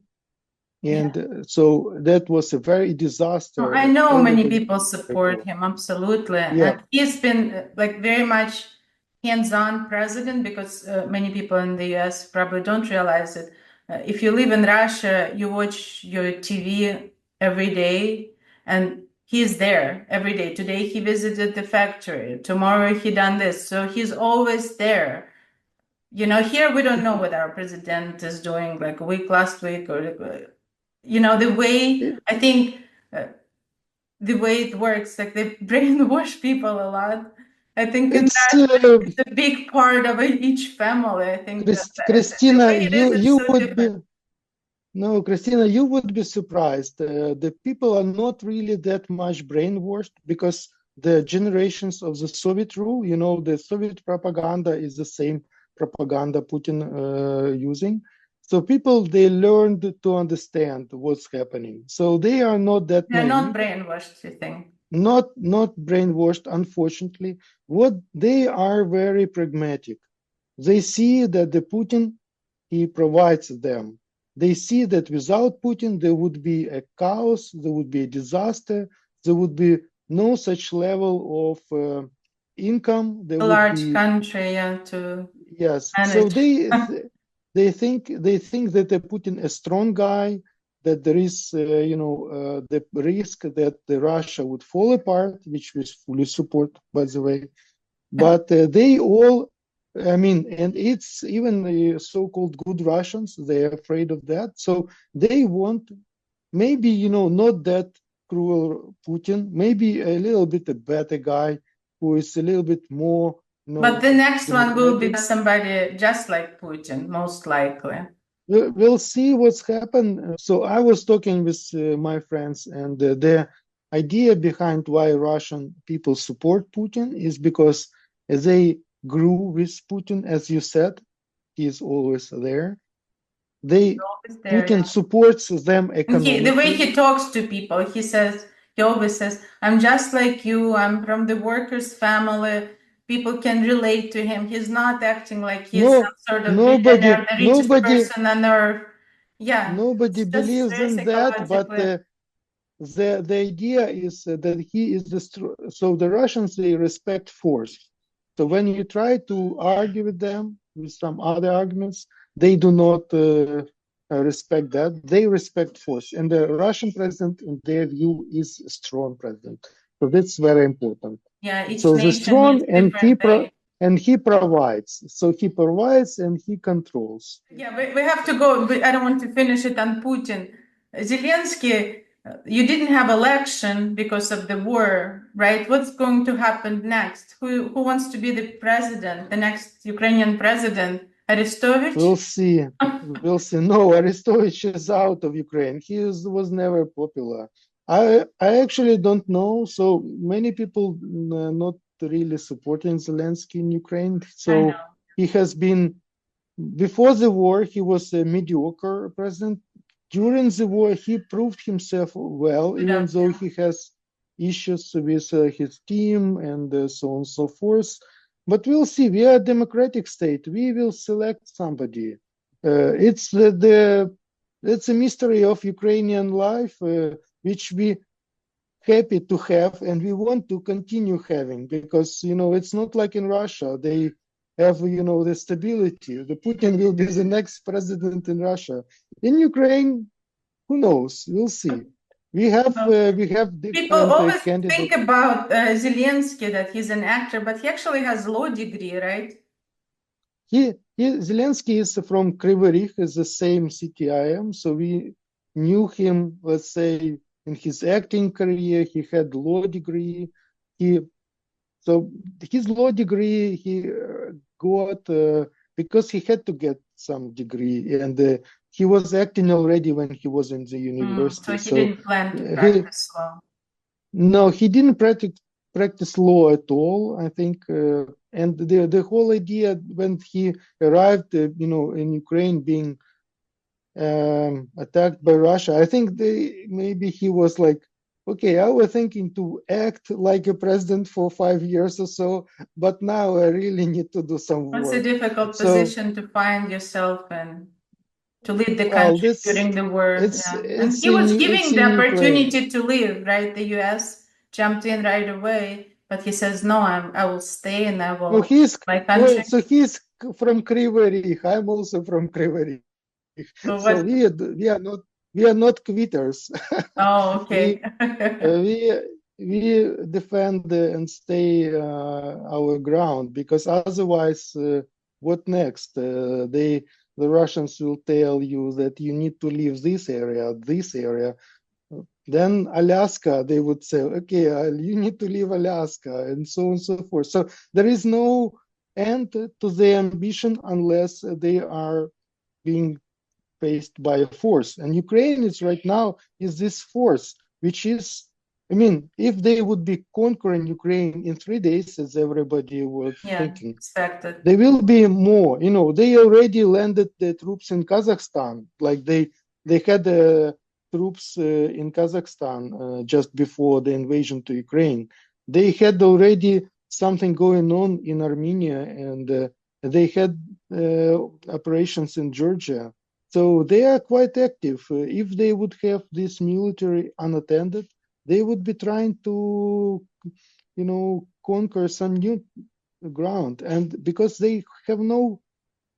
And so that was a very disaster. I know many people support him, absolutely. Yeah. And he's been very much hands-on president, because many people in the US probably don't realize it. If you live in Russia, you watch your TV every day, and he's there every day. Today he visited the factory. Tomorrow he done this. So he's always there. Here we don't know what our president is doing, like last week, or the way, I think, the way it works, like they brainwash people a lot. I think it's a big part of each family. I think Christina, Christina, you would be surprised. The people are not really that much brainwashed, because the generations of the Soviet rule, the Soviet propaganda is the same propaganda Putin using. So people, they learned to understand what's happening. So they are not that They're not naive. brainwashed, you think? Not brainwashed, unfortunately. What they are very pragmatic. They see that the Putin, he provides them. They see that without Putin, there would be a chaos, there would be a disaster, there would be no such level of income. There A would large be country, yeah, to yes. So manage. they think that the Putin a strong guy, that there is the risk that the Russia would fall apart, which we fully support, by the way. But they all, I mean, and it's even the so-called good Russians, they're afraid of that. So they want maybe, not that cruel Putin, maybe a little bit a better guy who is a little bit more, But the next one will be democratic. somebody just like Putin, most likely. We'll see what's happened. So I was talking with my friends, and the idea behind why Russian people support Putin is because they grew with Putin, as you said, he's always there. Putin supports them economically. The way he talks to people, he always says, I'm just like you, I'm from the workers' family. People can relate to him. He's not acting like he's some sort of billionaire, the richest person on earth. Yeah. Nobody believes in that, but the idea is that he is so the Russians, they respect force. So when you try to argue with them with some other arguments, they do not respect that. They respect force, and the Russian president, in their view, is a strong president. So that's very important. Yeah, each so nation the strong and he provides. So he provides and he controls. Yeah, we have to go. I don't want to finish it on Putin. Zelensky, you didn't have election because of the war, right? What's going to happen next? Who wants to be the president, the next Ukrainian president? Arestovich? We'll see. We'll see. No, Arestovich is out of Ukraine. He was never popular. I actually don't know. So many people not really supporting Zelensky in Ukraine. So he has been, before the war, he was a mediocre president. During the war, he proved himself well, even though he has issues with his team and so on and so forth. But we'll see. We are a democratic state. We will select somebody. It's it's a mystery of Ukrainian life, which we happy to have, and we want to continue having, because it's not like in Russia. They have the stability. The Putin will be the next president in Russia. In Ukraine, who knows? We'll see. We have different people always candidates. think about Zelensky, that he's an actor, but he actually has law degree, right? Zelensky is from 𝒞𝓃, is the same city I am. So we knew him, let's say, in his acting career. He had law degree. So his law degree he got because he had to get some degree, and he was acting already when he was in the university. So he didn't plan to practice law. No, he didn't practice law at all, I think. And the whole idea when he arrived, in Ukraine, being attacked by Russia, I think maybe he was like, okay, I was thinking to act like a president for 5 years or so, but now I really need to do some work. It's a difficult position to find yourself in, to lead the country during the war. And he was giving the opportunity to leave, right? The US jumped in right away, but he says, no, I will stay and I will my country. So he's from 𝒞𝓃. I'm also from 𝒞𝓃. So we are not quitters. Oh, okay. we defend and stay our ground, because otherwise, what next? The Russians will tell you that you need to leave this area. Then Alaska, they would say, okay, you need to leave Alaska, and so on and so forth. So there is no end to the ambition unless they are being faced by a force. And Ukraine is right now is this force, which is I mean, if they would be conquering Ukraine in 3 days, as everybody was thinking, expected. there will be more. You know, they already landed the troops in Kazakhstan. Like they had troops in Kazakhstan just before the invasion to Ukraine. They had already something going on in Armenia, and they had operations in Georgia. So they are quite active. If they would have this military unattended, they would be trying to, you know, conquer some new ground, and because they have no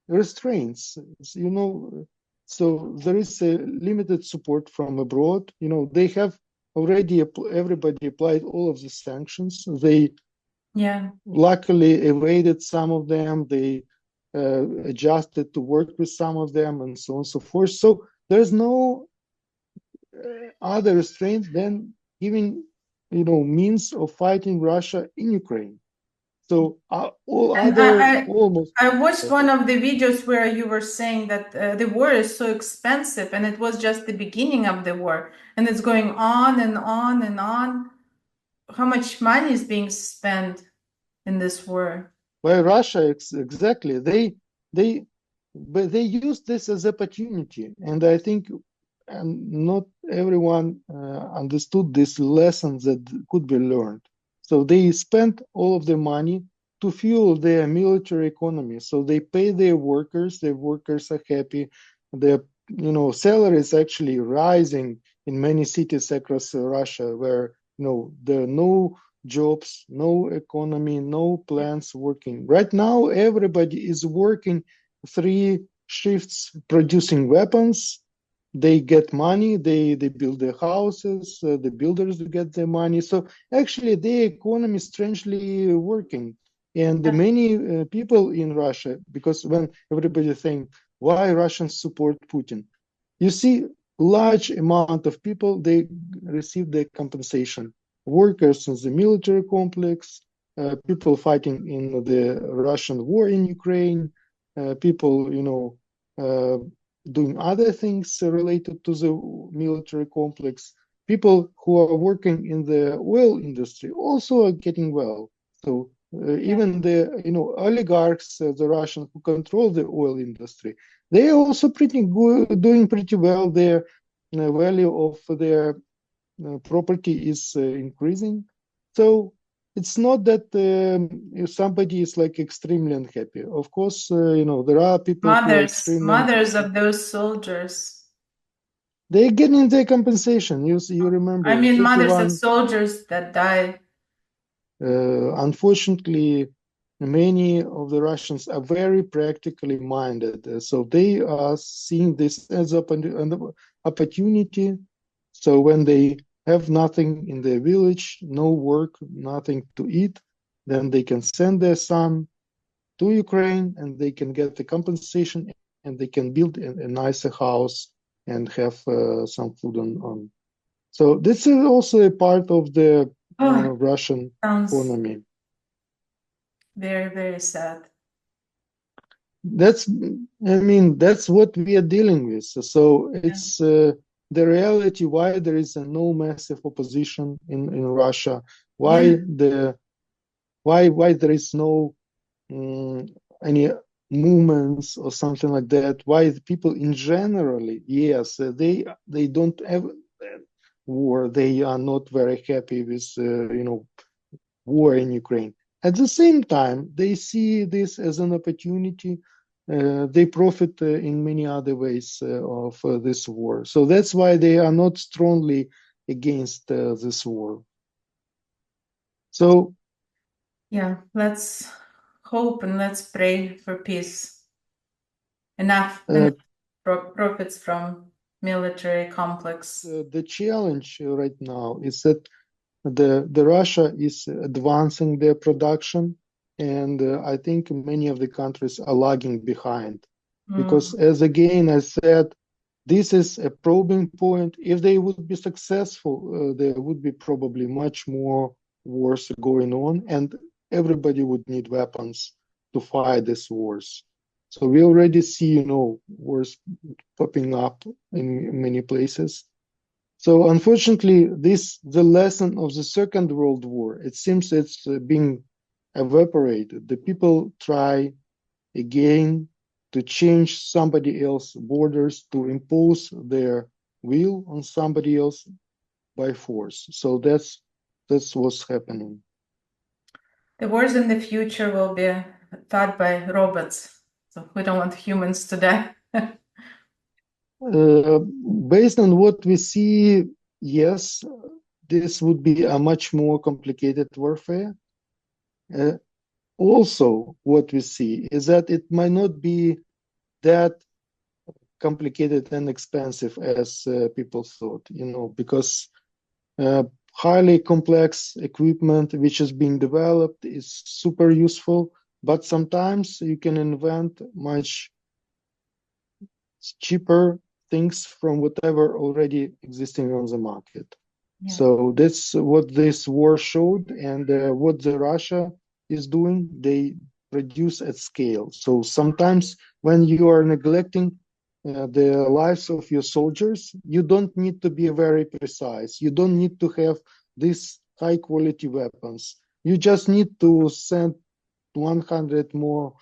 restraints, you know, so there is a limited support from abroad. You know, they have already everybody applied all of the sanctions. They luckily evaded some of them. They adjusted to work with some of them, and so on and so forth. So there's no other restraint than giving, you know, means of fighting Russia in Ukraine. So all And other almost. I watched one of the videos where you were saying that the war is so expensive, and it was just the beginning of the war, and it's going on and on and on. How much money is being spent in this war? By Russia, exactly. But they use this as opportunity, and I think not everyone understood these lessons that could be learned. So they spent all of the money to fuel their military economy. So they pay their workers are happy. Their, you know, salary is actually rising in many cities across Russia, where, you know, there are no jobs, no economy, no plants working. Right now, everybody is working 3 shifts producing weapons. They get money, they build their houses, the builders get their money. So actually, the economy is strangely working. And many people in Russia, because when everybody think, why Russians support Putin? You see, large amount of people, they receive their compensation. Workers in the military complex, people fighting in the Russian war in Ukraine, people, you know, doing other things related to the military complex. People who are working in the oil industry also are getting well. So even the, you know, oligarchs, the Russians who control the oil industry, they are also pretty good, doing pretty well. Their value of their property is increasing. So it's not that if somebody is like extremely unhappy. Of course, you know, there are people who are extremely mothers of those soldiers. They're getting their compensation. You remember? I mean, 51, mothers of soldiers that died. Unfortunately, many of the Russians are very practically minded, so they are seeing this as an opportunity. So when they have nothing in their village, no work, nothing to eat, then they can send their son to Ukraine, and they can get the compensation, and they can build a nicer house and have some food on. So this is also a part of the Russian economy. Very, very sad. That's what we are dealing with. So it's the reality why there is no massive opposition in Russia, why there is no any movements or something like that, why the people in generally, yes, they don't have war, they are not very happy with war in Ukraine. At the same time, they see this as an opportunity. They profit in many other ways of this war. So that's why they are not strongly against this war. So yeah, let's hope and let's pray for peace. Enough profits from military complex. The challenge right now is that the Russia is advancing their production, and I think many of the countries are lagging behind. Because as again I said, this is a probing point. If they would be successful, there would be probably much more wars going on, and everybody would need weapons to fight these wars. So we already see, wars popping up in many places. So unfortunately, the lesson of the Second World War. It seems it's being evaporated. The people try again to change somebody else's borders, to impose their will on somebody else by force. So that's what's happening. The wars in the future will be taught by robots. So we don't want humans to die. Based on what we see, yes, this would be a much more complicated warfare. Also, what we see is that it might not be that complicated and expensive as people thought, because highly complex equipment which is being developed is super useful, but sometimes you can invent much cheaper things from whatever already existing on the market. Yeah. So that's what this war showed, and what the Russia is doing, they produce at scale. So sometimes when you are neglecting the lives of your soldiers, you don't need to be very precise. You don't need to have these high quality weapons. You just need to send 100 more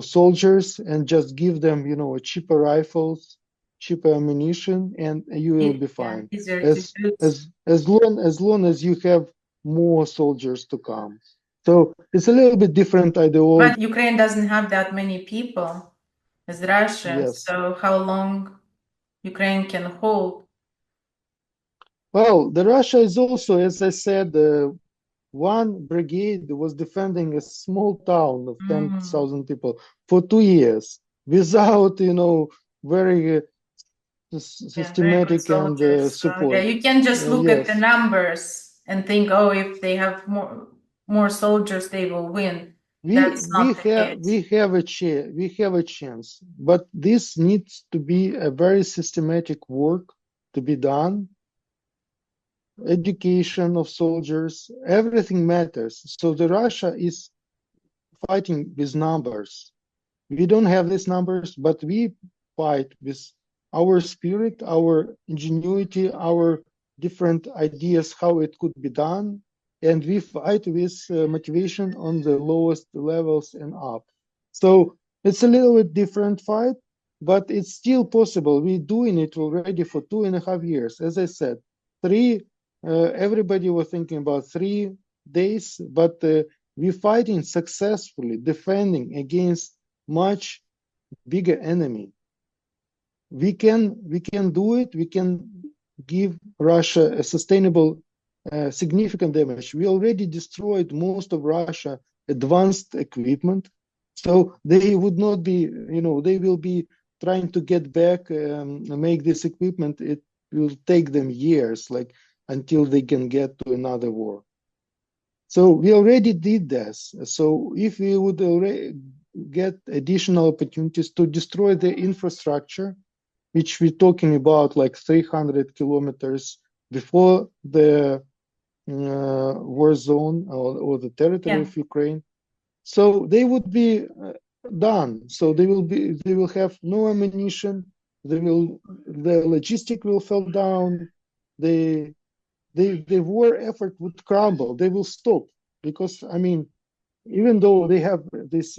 soldiers and just give them cheaper rifles, cheaper ammunition, and you will be fine. As long as you have more soldiers to come. So it's a little bit different ideology. But Ukraine doesn't have that many people as Russia. Yes. So how long Ukraine can hold? Well, the Russia is also, as I said, one brigade was defending a small town of 10,000 people for 2 years without, very systematic and support. Yeah, you can just look at the numbers and think, oh, if they have more soldiers, they will win. We have a chance, but this needs to be a very systematic work to be done. Education of soldiers, everything matters. So the Russia is fighting with numbers. We don't have these numbers, but we fight with our spirit, our ingenuity, our different ideas how it could be done, and we fight with motivation on the lowest levels and up. So it's a little bit different fight, but it's still possible. We're doing it already for 2.5 years. As I said, everybody was thinking about 3 days, but we're fighting successfully, defending against much bigger enemy. We can do it. We can give Russia a sustainable, significant damage. We already destroyed most of Russia advanced equipment, so they would not be, they will be trying to get back and make this equipment. It will take them years, until they can get to another war. So we already did this. So if we would already get additional opportunities to destroy the infrastructure, which we're talking about 300 kilometers before the war zone or the territory of Ukraine, so they would be done. So they will have no ammunition. The logistic will fall down. The war effort would crumble. They will stop because, even though they have this,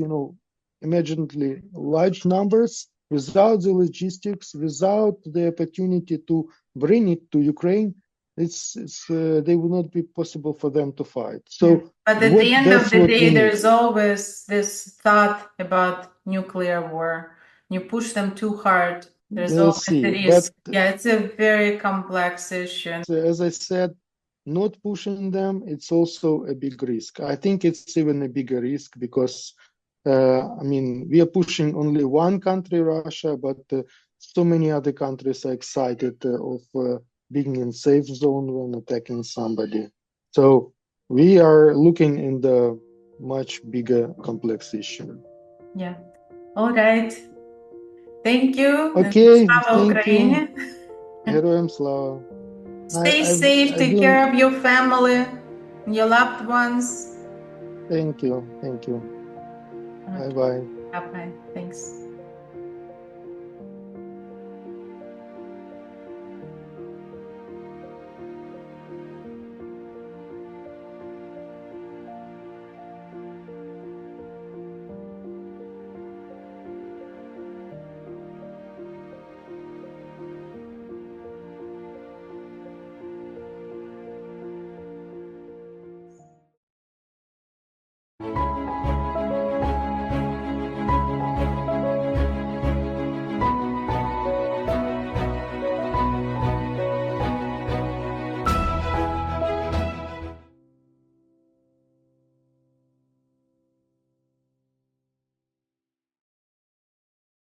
imaginably large numbers, without the logistics, without the opportunity to bring it to Ukraine, they will not be possible for them to fight. So, but at the end of the day, there's always this thought about nuclear war. You push them too hard. There's always the risk. It's a very complex issue. As I said, not pushing them, it's also a big risk. I think it's even a bigger risk because, we are pushing only one country, Russia, but so many other countries are excited of being in safe zone when attacking somebody. So we are looking in the much bigger, complex issue. Yeah. All right. Thank you. Okay, thank you. Героям слава. Stay safe, take care of your family, your loved ones. Thank you. Okay. Bye-bye. Bye-bye. Thanks.